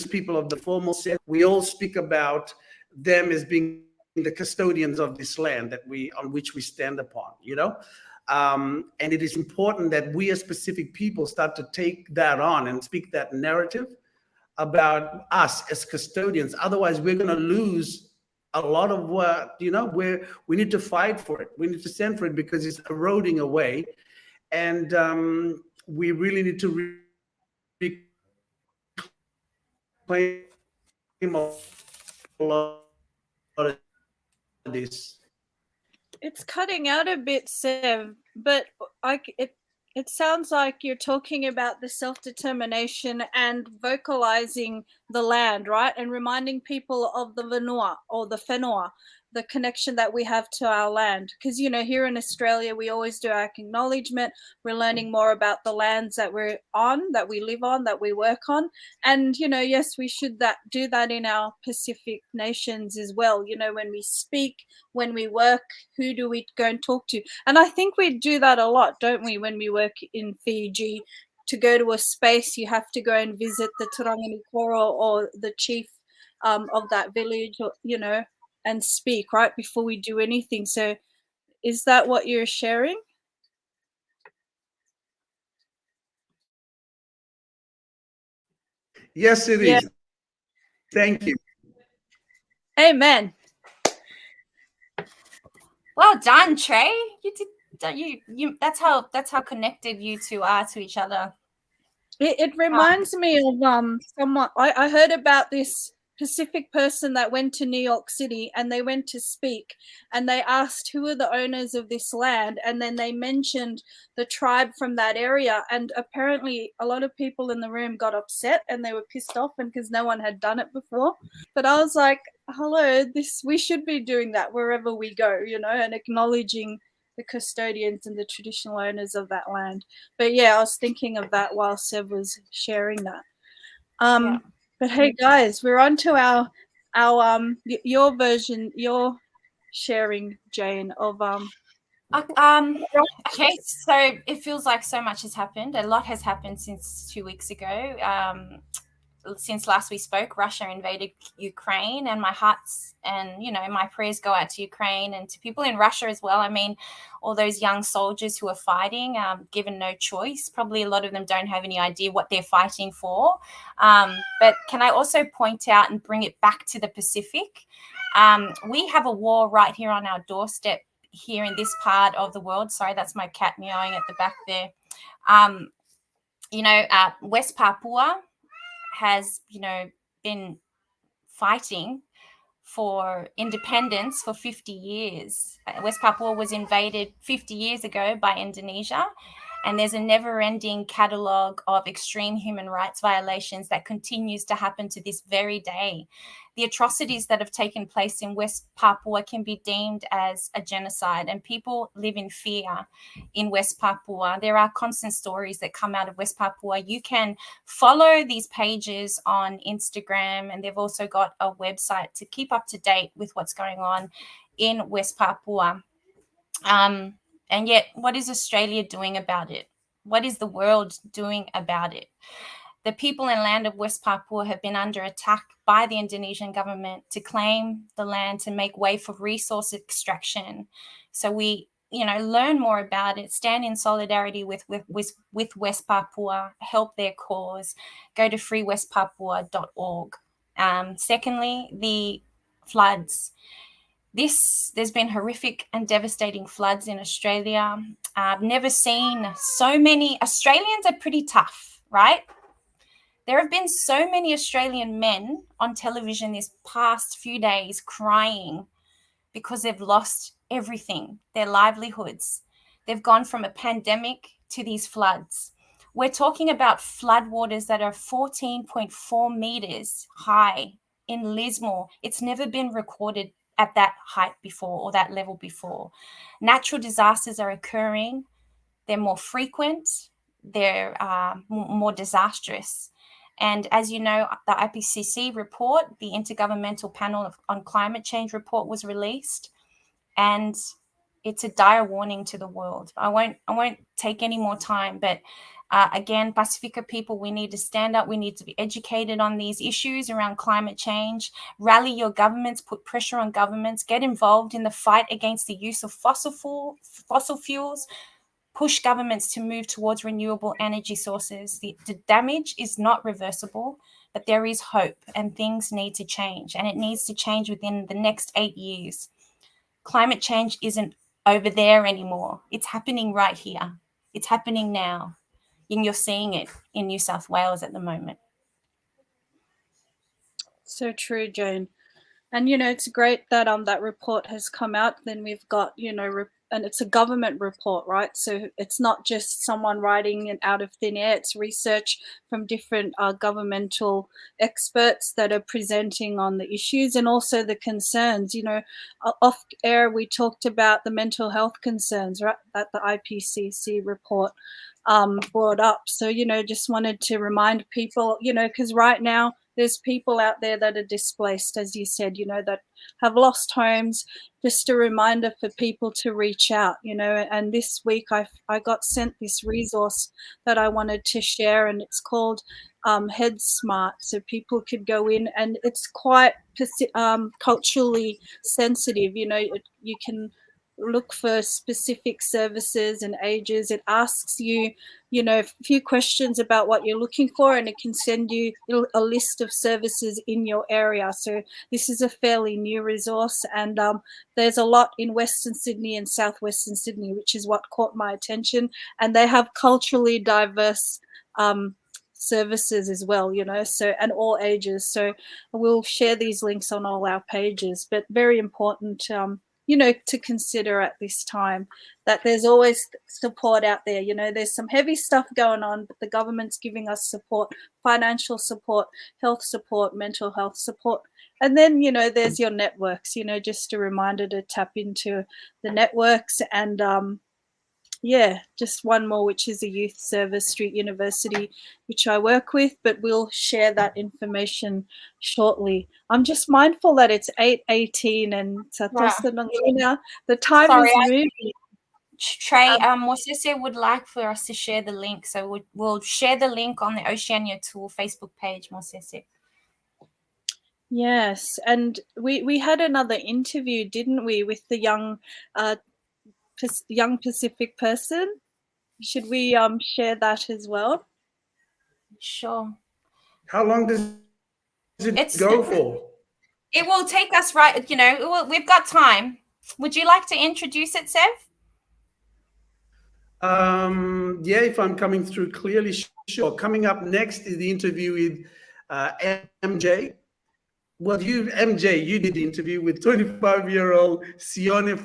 people of the formal set, we all speak about them as being the custodians of this land on which we stand upon, and it is important that we as Pacific people start to take that on and speak that narrative about us as custodians. Otherwise, we're going to lose a lot of what, where we need to fight for it. We need to stand for it because it's eroding away. And we really need to reclaim a lot of this. It's cutting out a bit, Sev, but it sounds like you're talking about the self-determination and vocalizing the land, right? And reminding people of the Vanua or the Whenua, the connection that we have to our land. Because, here in Australia, we always do our acknowledgement. We're learning more about the lands that we're on, that we live on, that we work on. And, yes, we should do that in our Pacific nations as well. When we speak, when we work, who do we go and talk to? And I think we do that a lot, don't we, when we work in Fiji? To go to a space, you have to go and visit the Turangani Koro or the chief of that village, or, and speak right before we do anything. So is that what you're sharing? Yes, it is. Thank you. Amen. Well done, Trey. You did. That's how connected you two are to each other. It reminds me of someone. I heard about this Pacific person that went to New York City, and they went to speak, and they asked who are the owners of this land, and then they mentioned the tribe from that area, and apparently a lot of people in the room got upset and they were pissed off, and because no one had done it before. But I was like, hello, we should be doing that wherever we go, and acknowledging the custodians and the traditional owners of that land. But yeah, I was thinking of that while Sev was sharing that. But hey, guys, we're on to our your version, your sharing, Jane, of Okay, so it feels like so much has happened. A lot has happened since 2 weeks ago. Since last we spoke, Russia invaded Ukraine, and my hearts and my prayers go out to Ukraine and to people in Russia as well. I mean, all those young soldiers who are fighting, given no choice. Probably a lot of them don't have any idea what they're fighting for. But can I also point out and bring it back to the Pacific? We have a war right here on our doorstep here in this part of the world. Sorry, that's my cat meowing at the back there. West Papua has, been fighting for independence for 50 years. West Papua was invaded 50 years ago by Indonesia, and there's a never-ending catalogue of extreme human rights violations that continues to happen to this very day. The atrocities that have taken place in West Papua can be deemed as a genocide, and people live in fear in West Papua. There are constant stories that come out of West Papua. You can follow these pages on Instagram, and they've also got a website to keep up to date with what's going on in West Papua. And yet, what is Australia doing about it? What is the world doing about it? The people and land of West Papua have been under attack by the Indonesian government to claim the land to make way for resource extraction. So we learn more about it, stand in solidarity with West Papua, help their cause, go to freewestpapua.org. Secondly, the floods. There's been horrific and devastating floods in Australia. I've never seen so many. Australians are pretty tough, right? There have been so many Australian men on television this past few days crying because they've lost everything, their livelihoods. They've gone from a pandemic to these floods. We're talking about floodwaters that are 14.4 meters high in Lismore. It's never been recorded at that height before or that level before. Natural disasters are occurring. They're more frequent. They're more disastrous. And as you know, the IPCC report, the Intergovernmental Panel on Climate Change report, was released, and it's a dire warning to the world. I won't take any more time, but again, Pacifica people, we need to stand up. We need to be educated on these issues around climate change. Rally your governments, put pressure on governments, get involved in the fight against the use of fossil fuels. Push governments to move towards renewable energy sources. The damage is not reversible, but there is hope, and things need to change, and it needs to change within the next 8 years. Climate change isn't over there anymore. It's happening right here. It's happening now, and you're seeing it in New South Wales at the moment. So true, Jane. And it's great that that report has come out. Then we've got and it's a government report, right? So it's not just someone writing it out of thin air. It's research from different governmental experts that are presenting on the issues and also the concerns. Off air we talked about the mental health concerns, right, that the IPCC report brought up. So just wanted to remind people, because right now there's people out there that are displaced, as you said, that have lost homes. Just a reminder for people to reach out, and this week I got sent this resource that I wanted to share, and it's called Head Smart. So people could go in, and it's quite culturally sensitive. You can look for specific services and ages. It asks you, a few questions about what you're looking for, and it can send you a list of services in your area. So this is a fairly new resource, and there's a lot in Western Sydney and Southwestern Sydney, which is what caught my attention. And they have culturally diverse services as well, so, and all ages. So we'll share these links on all our pages, but very important to consider at this time that there's always support out there. There's some heavy stuff going on, but the government's giving us support, financial support, health support, mental health support. And then, there's your networks, just a reminder to tap into the networks. And just one more, which is a youth service, Street University, which I work with, but we'll share that information shortly. I'm just mindful that it's 8:18 and the time Sorry, is moving. Trey, Mosese would like for us to share the link, so we'll share the link on the Oceania Tu Facebook page, Mosese. Yes, and we had another interview, didn't we, with the young Pacific person? Should we share that as well? Sure. How long does it go for? It will take us we've got time. Would you like to introduce it, Sev? If I'm coming through clearly, sure. Coming up next is the interview with MJ. Well, MJ, you did the interview with 25-year-old Sione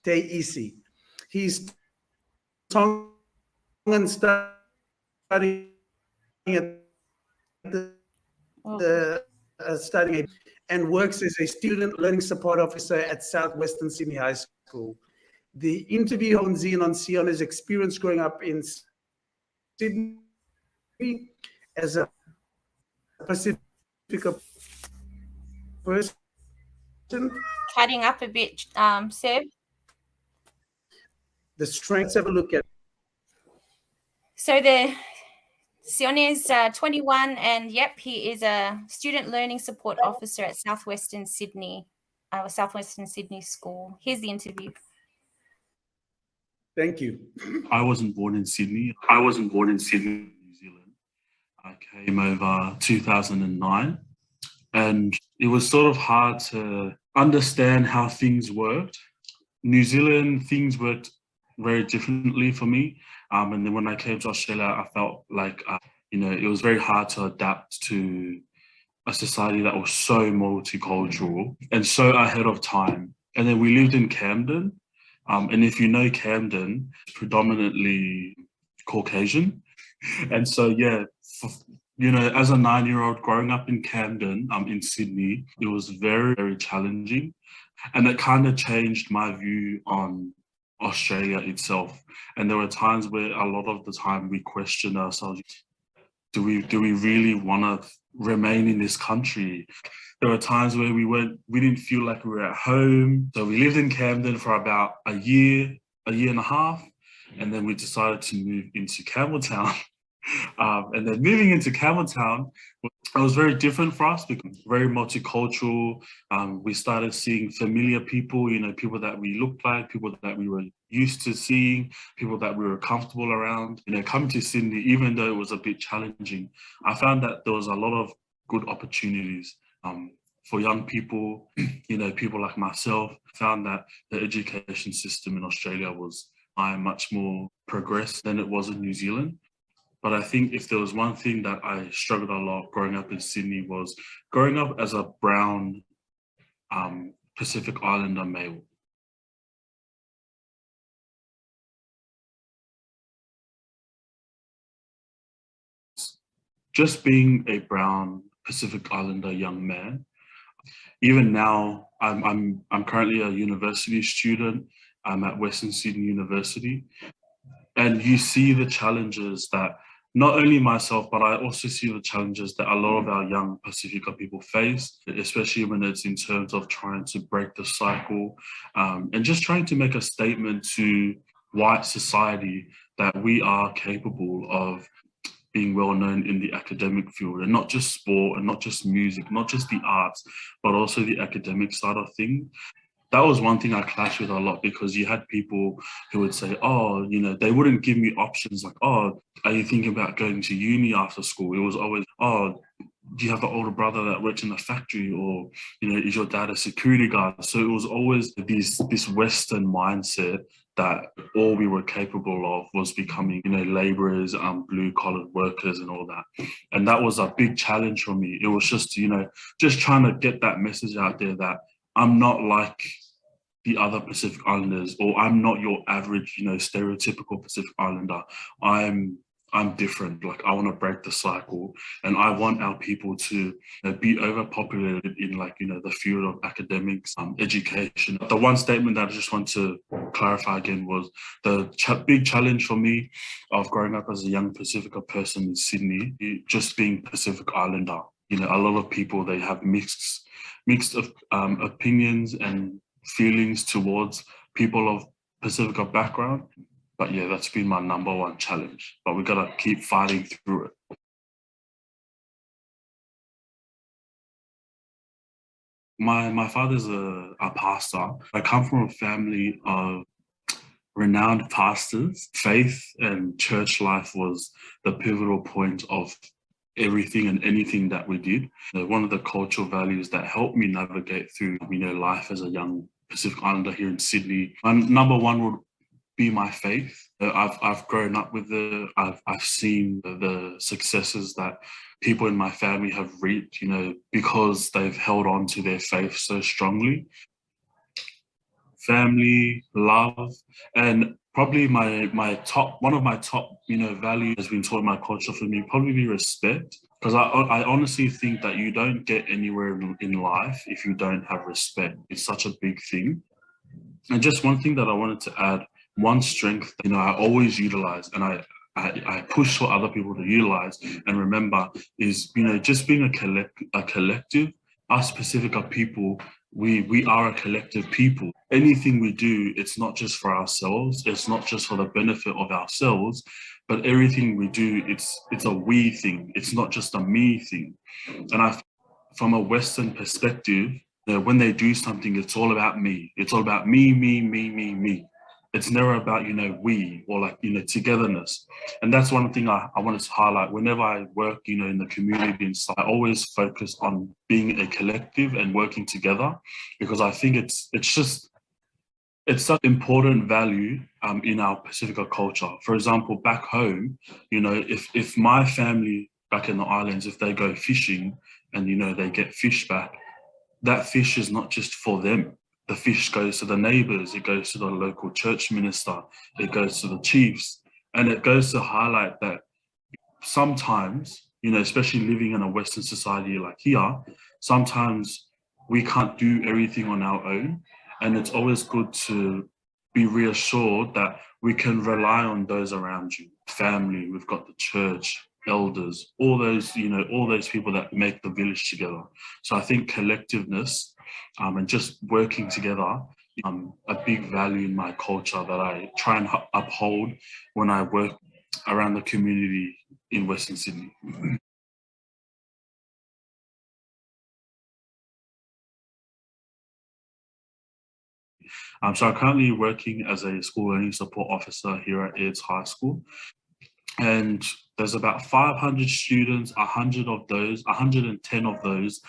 Teisi. He's Tongan studying at studying and works as a student learning support officer at Southwestern Sydney High School. The interview hones in on Sione's experience growing up in Sydney as a Pacific person. Cutting up a bit, Sev. The strengths, have a look at. So Sione is 21, and he is a student learning support officer at Southwestern Sydney School. Here's the interview. Thank you. I wasn't born in Sydney. I wasn't born in Sydney, New Zealand. I came over 2009, and it was sort of hard to understand how things worked. New Zealand, things worked very differently for me. And then when I came to Australia, I felt like, it was very hard to adapt to a society that was so multicultural and so ahead of time. And then we lived in Camden. And if you know Camden, it's predominantly Caucasian. And so, as a 9-year-old growing up in Camden, in Sydney, it was very, very challenging. And it kind of changed my view on Australia itself. And there were times where a lot of the time we questioned ourselves, do we really want to remain in this country? There were times where we didn't feel like we were at home. So we lived in Camden for about a year and a half, and then we decided to move into Campbelltown. And then moving into Campbelltown, it was very different for us because very multicultural. We started seeing familiar people, people that we looked like, people that we were used to seeing, people that we were comfortable around. Coming to Sydney, even though it was a bit challenging, I found that there was a lot of good opportunities for young people, people like myself. Found that the education system in Australia was much more progressed than it was in New Zealand. But I think if there was one thing that I struggled a lot growing up in Sydney was growing up as a brown Pacific Islander male. Just being a brown Pacific Islander young man. Even now, I'm currently a university student. I'm at Western Sydney University. And you see the challenges that not only myself, but I also see the challenges that a lot of our young Pacifica people face, especially when it's in terms of trying to break the cycle and just trying to make a statement to white society that we are capable of being well known in the academic field, and not just sport and not just music, not just the arts, but also the academic side of things. That was one thing I clashed with a lot, because you had people who would say, they wouldn't give me options like, are you thinking about going to uni after school? It was always, do you have an older brother that works in a factory, or, is your dad a security guard? So it was always this Western mindset that all we were capable of was becoming, laborers, blue-collar workers and all that. And that was a big challenge for me. It was just, just trying to get that message out there that I'm not like the other Pacific Islanders, or I'm not your average, stereotypical Pacific Islander. I'm different. Like, I want to break the cycle, and I want our people to be overpopulated in, the field of academics, education. The one statement that I just want to clarify again was the big challenge for me of growing up as a young Pacifica person in Sydney, just being Pacific Islander. A lot of people, they have mixed opinions and feelings towards people of Pacifica background. But yeah, that's been my number one challenge. But we gotta keep fighting through it. My father's a pastor. I come from a family of renowned pastors. Faith and church life was the pivotal point of everything and anything that we did. One of the cultural values that helped me navigate through, life as a young Pacific Islander here in Sydney. Number one would be my faith. I've grown up with it. I've seen the successes that people in my family have reaped, because they've held on to their faith so strongly. Family, love, and probably one of my top values has been taught in my culture for me, probably be respect. Because I honestly think that you don't get anywhere in life if you don't have respect. It's such a big thing. And just one thing that I wanted to add, one strength that, I always utilize, and I push for other people to utilize and remember, is, just being a collective. Us Pacifica people, we are a collective people. Anything we do, it's not just for ourselves, it's not just for the benefit of ourselves, but everything we do, it's a we thing. It's not just a me thing. And from a Western perspective, when they do something, it's all about me. It's all about me, me, me, me, me. It's never about, we or like, togetherness. And that's one thing I wanted to highlight. Whenever I work, in the community and stuff, I always focus on being a collective and working together, because I think it's such important value in our Pacifica culture. For example, back home, if my family back in the islands, if they go fishing and, they get fish back, that fish is not just for them. The fish goes to the neighbors, it goes to the local church minister, it goes to the chiefs. And it goes to highlight that sometimes, especially living in a Western society like here, sometimes we can't do everything on our own. And it's always good to be reassured that we can rely on those around you. Family, we've got the church, elders, all those people that make the village together. So I think collectiveness and just working together, a big value in my culture that I try and uphold when I work around the community in Western Sydney. So I'm currently working as a school learning support officer here at Aids High School. And there's about 500 students, 110 of those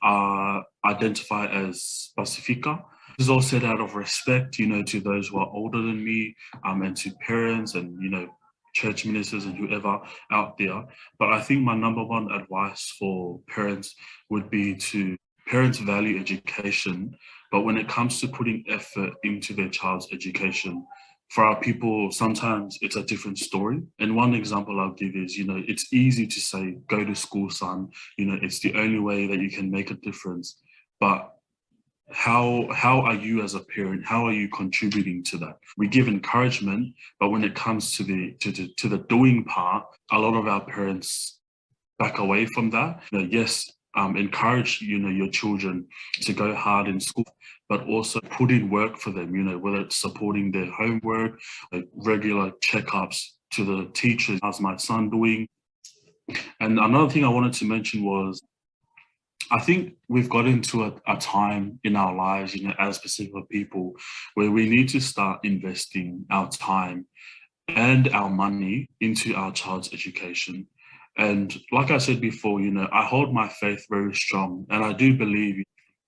are identified as Pacifica. This is all set out of respect, to those who are older than me, and to parents and, church ministers and whoever out there. But I think my number one advice for parents would be to parents value education, but when it comes to putting effort into their child's education, for our people, sometimes it's a different story. And one example I'll give is, it's easy to say, go to school, son, it's the only way that you can make a difference. But how are you as a parent, how are you contributing to that? We give encouragement, but when it comes to the doing part, a lot of our parents back away from that. Yes, encourage your children to go hard in school, but also put in work for them, whether it's supporting their homework, like regular checkups to the teachers. How's my son doing? And another thing I wanted to mention was, I think we've got into a time in our lives, as Pacific people, where we need to start investing our time and our money into our child's education. And like I said before, I hold my faith very strong, and I do believe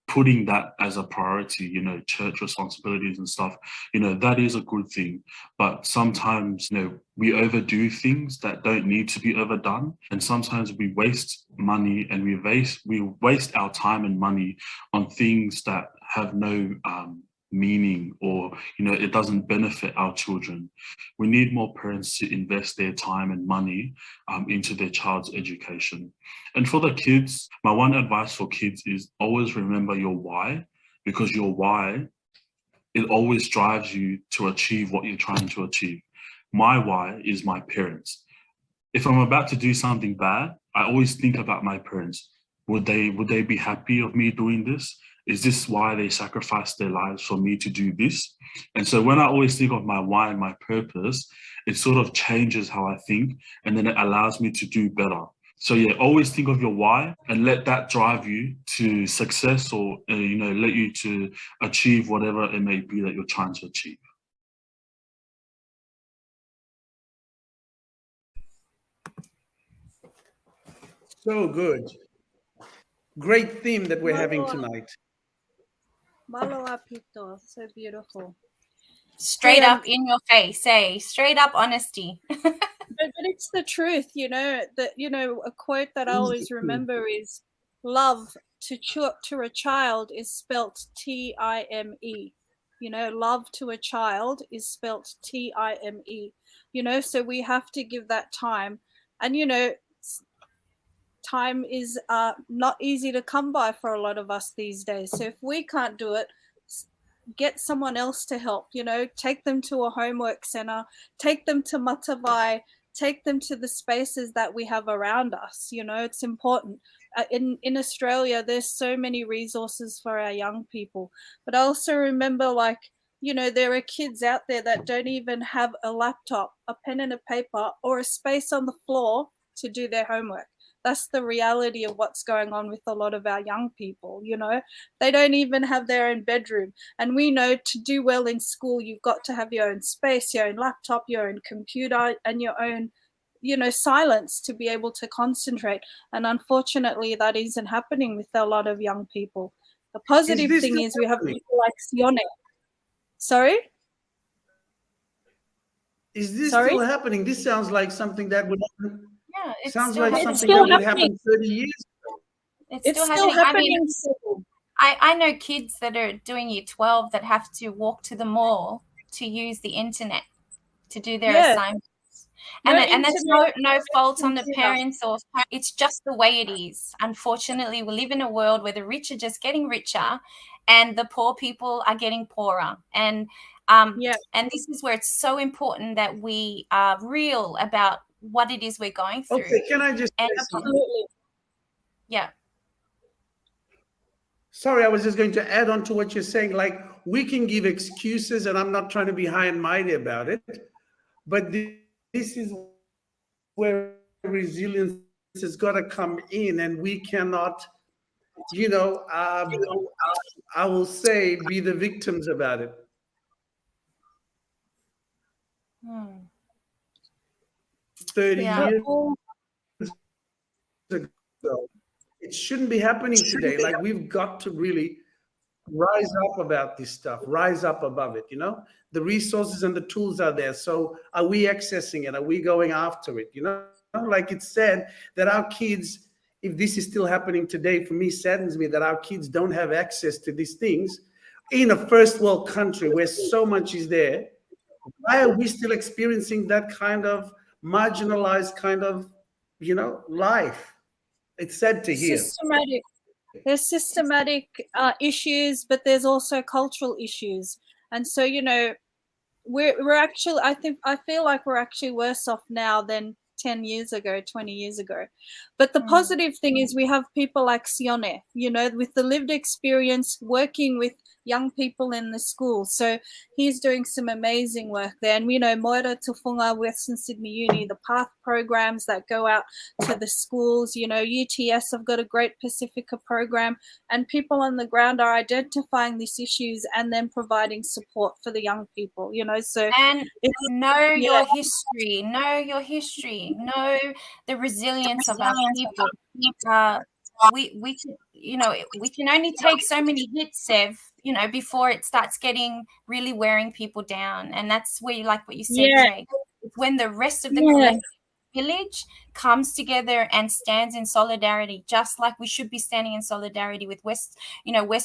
putting that as a priority, church responsibilities and stuff, that is a good thing. But sometimes, we overdo things that don't need to be overdone. And sometimes we waste money and we waste our time and money on things that have no meaning, or it doesn't benefit our children. We need more parents to invest their time and money into their child's education. And for the kids, my one advice for kids is always remember your why, because your why, it always drives you to achieve what you're trying to achieve. My why is my parents. If I'm about to do something bad, I always think about my parents. Would they be happy of me doing this? Is this why they sacrificed their lives for me to do this? And so when I always think of my why and my purpose, it sort of changes how I think, and then it allows me to do better. So yeah, always think of your why and let that drive you to success, or let you to achieve whatever it may be that you're trying to achieve. So good. Great theme that we're having tonight. Maloa Pito, so beautiful. Straight up in your face, straight up honesty. But it's the truth, a quote that I always remember is, love to a child is spelt T-I-M-E. Love to a child is spelt T-I-M-E. So we have to give that time. And, time is not easy to come by for a lot of us these days. So if we can't do it, get someone else to help, take them to a homework center, take them to Matavai, take them to the spaces that we have around us. It's important. In Australia, there's so many resources for our young people. But I also remember, there are kids out there that don't even have a laptop, a pen and a paper, or a space on the floor to do their homework. that's the reality of what's going on with a lot of our young people. You know, they don't even have their own bedroom. And we know to do well in school, you've got to have your own space, your own laptop, your own computer, and your own, you know, silence to be able to concentrate. And unfortunately, that isn't happening with a lot of young people. The positive this thing still is we have happening? people like Sione. Sorry? Is this Sorry? still happening? This sounds like something that would happen. Yeah, it's Sounds still like happening. It's something still that would happening. happen 30 years ago. It's It's still still happening. I mean, happening. I know kids that are doing year 12 that have to walk to the mall to use the internet to do their Yeah. assignments. No And that's internet, no fault on the computer. parents, or it's just the way it is. Unfortunately, we live in a world where the rich are just getting richer and the poor people are getting poorer. And Yeah. and this is where it's so important that we are real about what it is we're going through. Okay, can I just And say something? Absolutely. yeah. Sorry, I was just going to add on to what you're saying. Like, we can give excuses, and I'm not trying to be high and mighty about it, but this is where resilience has got to come in, and we cannot, you know, I will say, be the victims about it. Hmm. 30 Yeah. years ago, it shouldn't be happening today. Like, we've got to really rise up about this stuff, rise up above it. You know, the resources and the tools are there. So are we accessing it? Are we going after it? You know, like it's said that our kids, if this is still happening today, for me saddens me that our kids don't have access to these things in a first world country where so much is there. Why are we still experiencing that kind of marginalized kind of, you know, life? It's sad to hear. Systematic. There's systematic issues, but there's also cultural issues. And so, you know, we're actually, I feel like we're actually worse off now than 10 years ago, 20 years ago. But the positive thing is we have people like Sione, you know, with the lived experience working with young people in the school. So he's doing some amazing work there. And we know Moira Tufunga, Western Sydney Uni, the PATH programs that go out to the schools, you know, UTS have got a great Pacifica program, and people on the ground are identifying these issues and then providing support for the young people, you know. So and know your history, know the resilience of our people. We can, you know, we can only take so many hits, Sev, you know, before it starts getting really wearing people down. And that's where you, like what you said, Jake, it's when the rest of the collective village comes together and stands in solidarity, just like we should be standing in solidarity with West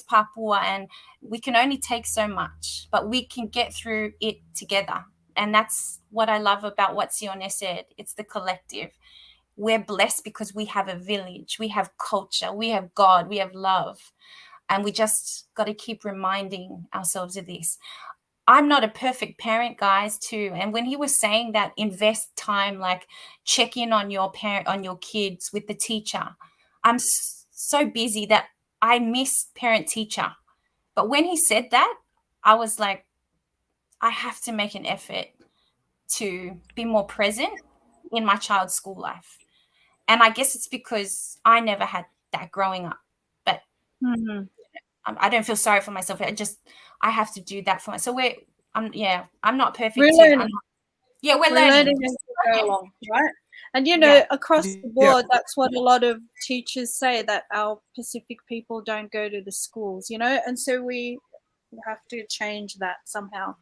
Papua. And we can only take so much, but we can get through it together. And that's what I love about what Sione said. It's the collective. We're blessed because we have a village, we have culture, we have God, we have love. And we just got to keep reminding ourselves of this. I'm not a perfect parent, guys, too. And when he was saying that, invest time, like check in on your parent, on your kids with the teacher. I'm so busy that I miss parent teacher. But when he said that, I was like, I have to make an effort to be more present in my child's school life. And I guess it's because I never had that growing up. But I don't feel sorry for myself. I have to do that for myself. So I'm not perfect. We're too. learning. We're learning. As we go along, right? And you know, across the board, that's what a lot of teachers say, that our Pacific people don't go to the schools, you know, and so we have to change that somehow.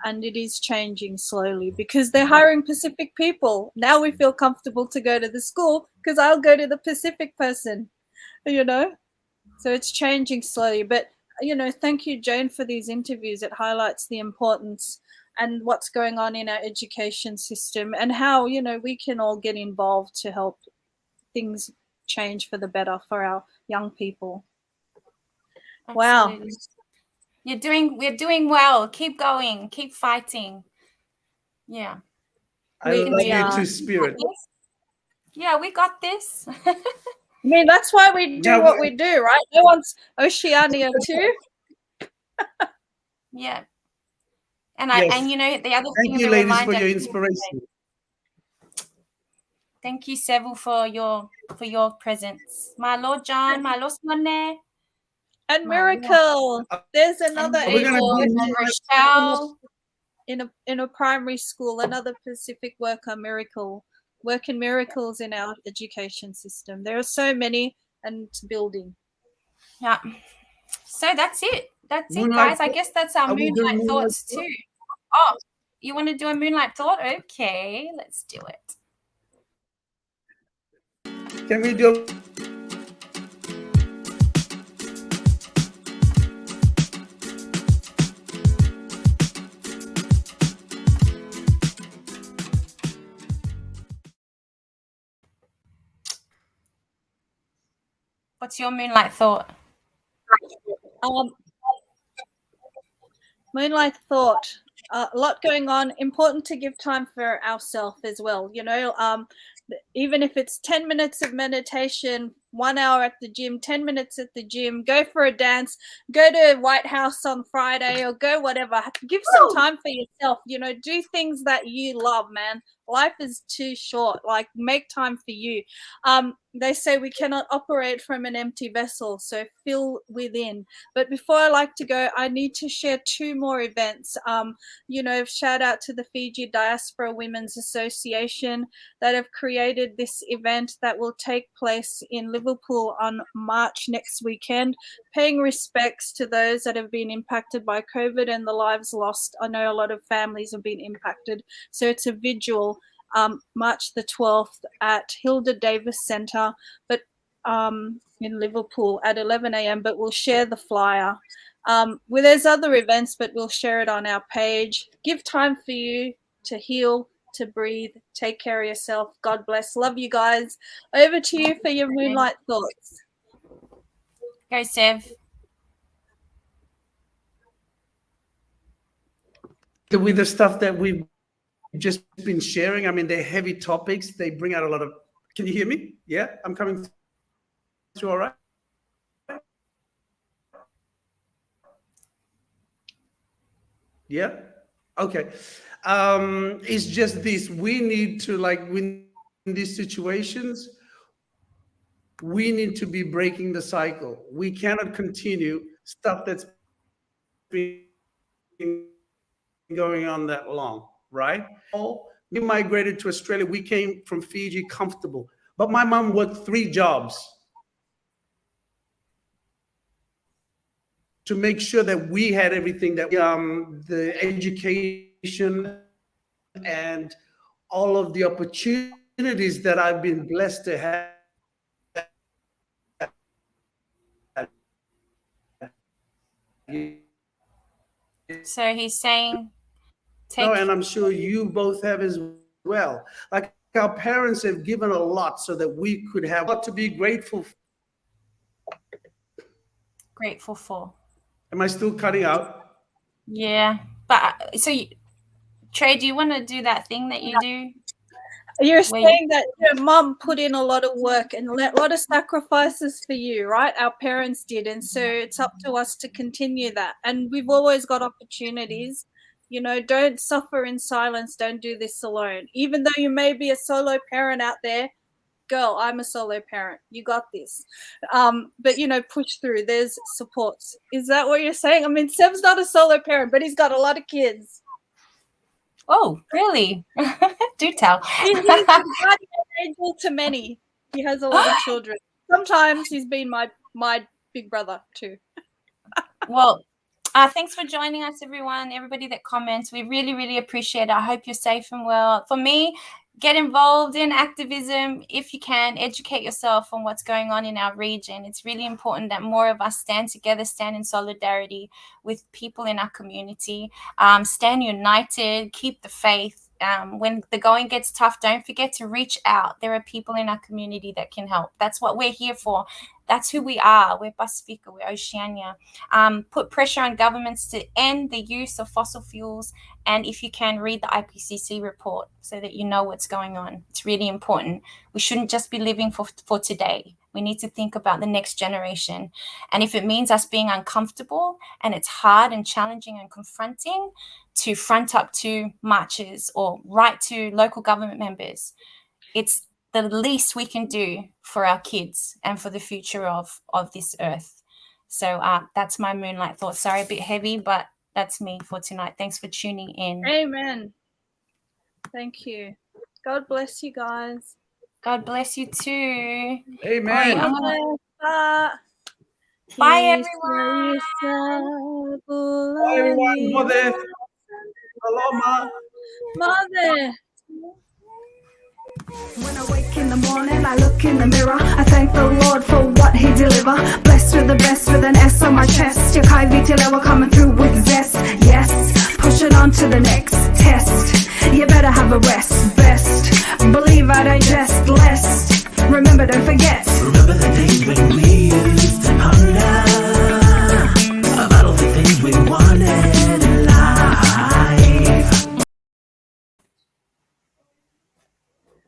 And it is changing slowly because they're hiring Pacific people. Now we feel comfortable to go to the school because I'll go to the Pacific person, you know. So it's changing slowly. But, you know, thank you, Jane, for these interviews. It highlights the importance and what's going on in our education system and how, you know, we can all get involved to help things change for the better for our young people. Absolutely. Wow. We're doing well. Keep going. Keep fighting. Yeah. I love you too, Spirit. Yeah, we got this. I mean, that's why we do what we do, right? No one's Oceania too. Yeah. And you know, the other Thank thing you, to ladies, remind for your inspiration. Thank you, Sevu, for your presence. My Lord John, my Lord Sione. And Miracle. There's another Are we gonna April do And Rochelle. in a primary school, another Pacific worker, Miracle, working miracles in our education system. There are so many, and it's building. Yeah. So that's it. That's it, Moonlight guys. I guess that's our Are we doing moonlight moonlight thoughts too. Oh, you want to do a moonlight thought? Okay, let's do it. Can we do? What's your moonlight thought? Moonlight thought. A lot going on. Important to give time for ourselves as well. Even if it's 10 minutes of meditation, 1 hour at the gym, 10 minutes at the gym, go for a dance, go to White House on Friday, or go whatever. Give some time for yourself. Do things that you love, man. Life is too short. Like, make time for you. They say we cannot operate from an empty vessel, so fill within. But before I like to go, I need to share 2 more events. Shout out to the Fiji Diaspora Women's Association that have created this event that will take place in Liverpool on March next weekend, paying respects to those that have been impacted by COVID and the lives lost. I know a lot of families have been impacted. So it's a vigil, March the 12th at Hilda Davis Centre, but in Liverpool at 11 a.m. But we'll share the flyer. There's other events, but we'll share it on our page. Give time for you to heal, to breathe. Take care of yourself. God bless. Love you guys. Over to you for your moonlight thoughts. Go, Sev. With the stuff that we've just been sharing, I mean, they're heavy topics. They bring out a lot of. Can you hear me? Yeah, I'm coming through all right. Yeah. Okay. It's just this. We need to, like, in these situations, we need to be breaking the cycle. We cannot continue stuff that's been going on that long, right? We migrated to Australia. We came from Fiji comfortable, but my mom worked 3 jobs to make sure that we had everything that the education and all of the opportunities that I've been blessed to have. So he's saying, And I'm sure you both have as well. Like, our parents have given a lot so that we could have a lot to be grateful for. Grateful for. Am I still cutting out? Yeah. But so, Trey, do you want to do that thing that you do? You're saying that your mum put in a lot of work and a lot of sacrifices for you, right? Our parents did. And so it's up to us to continue that. And we've always got opportunities. Don't suffer in silence. Don't do this alone. Even though you may be a solo parent out there, girl, I'm a solo parent. You got this. But, push through. There's supports. Is that what you're saying? I mean, Seb's not a solo parent, but he's got a lot of kids. Oh, really? Do tell. He's a guardian angel to many. He has a lot of children. Sometimes he's been my big brother too. Well, thanks for joining us, everyone. Everybody that comments, we really, really appreciate it. I hope you're safe and well. For me, get involved in activism if you can. Educate yourself on what's going on in our region. It's really important that more of us stand together, stand in solidarity with people in our community, stand united, keep the faith. When the going gets tough, don't forget to reach out. There are people in our community that can help. That's what we're here for. That's who we are. We're Pacifica, we're Oceania. Put pressure on governments to end the use of fossil fuels. And if you can, read the IPCC report so that you know what's going on. It's really important. We shouldn't just be living for today. We need to think about the next generation. And if it means us being uncomfortable and it's hard and challenging and confronting, to front up to marches or write to local government members, it's the least we can do for our kids and for the future of this earth. So that's my moonlight thought. Sorry, a bit heavy, but that's me for tonight. Thanks for tuning in. Amen. Thank you. God bless you guys. God bless you too. Amen. All right, I'm gonna... Bye, everyone. Bye, everyone. Mother. Aloha. Mother. When I wake in the morning, I look in the mirror. I thank the Lord for what He deliver. Blessed with the best, with an S on my chest. Your Kai Vitilewa coming through with zest. Yes, pushing on to the next test. You better have a rest, best. Believe I digest less. Remember, don't forget.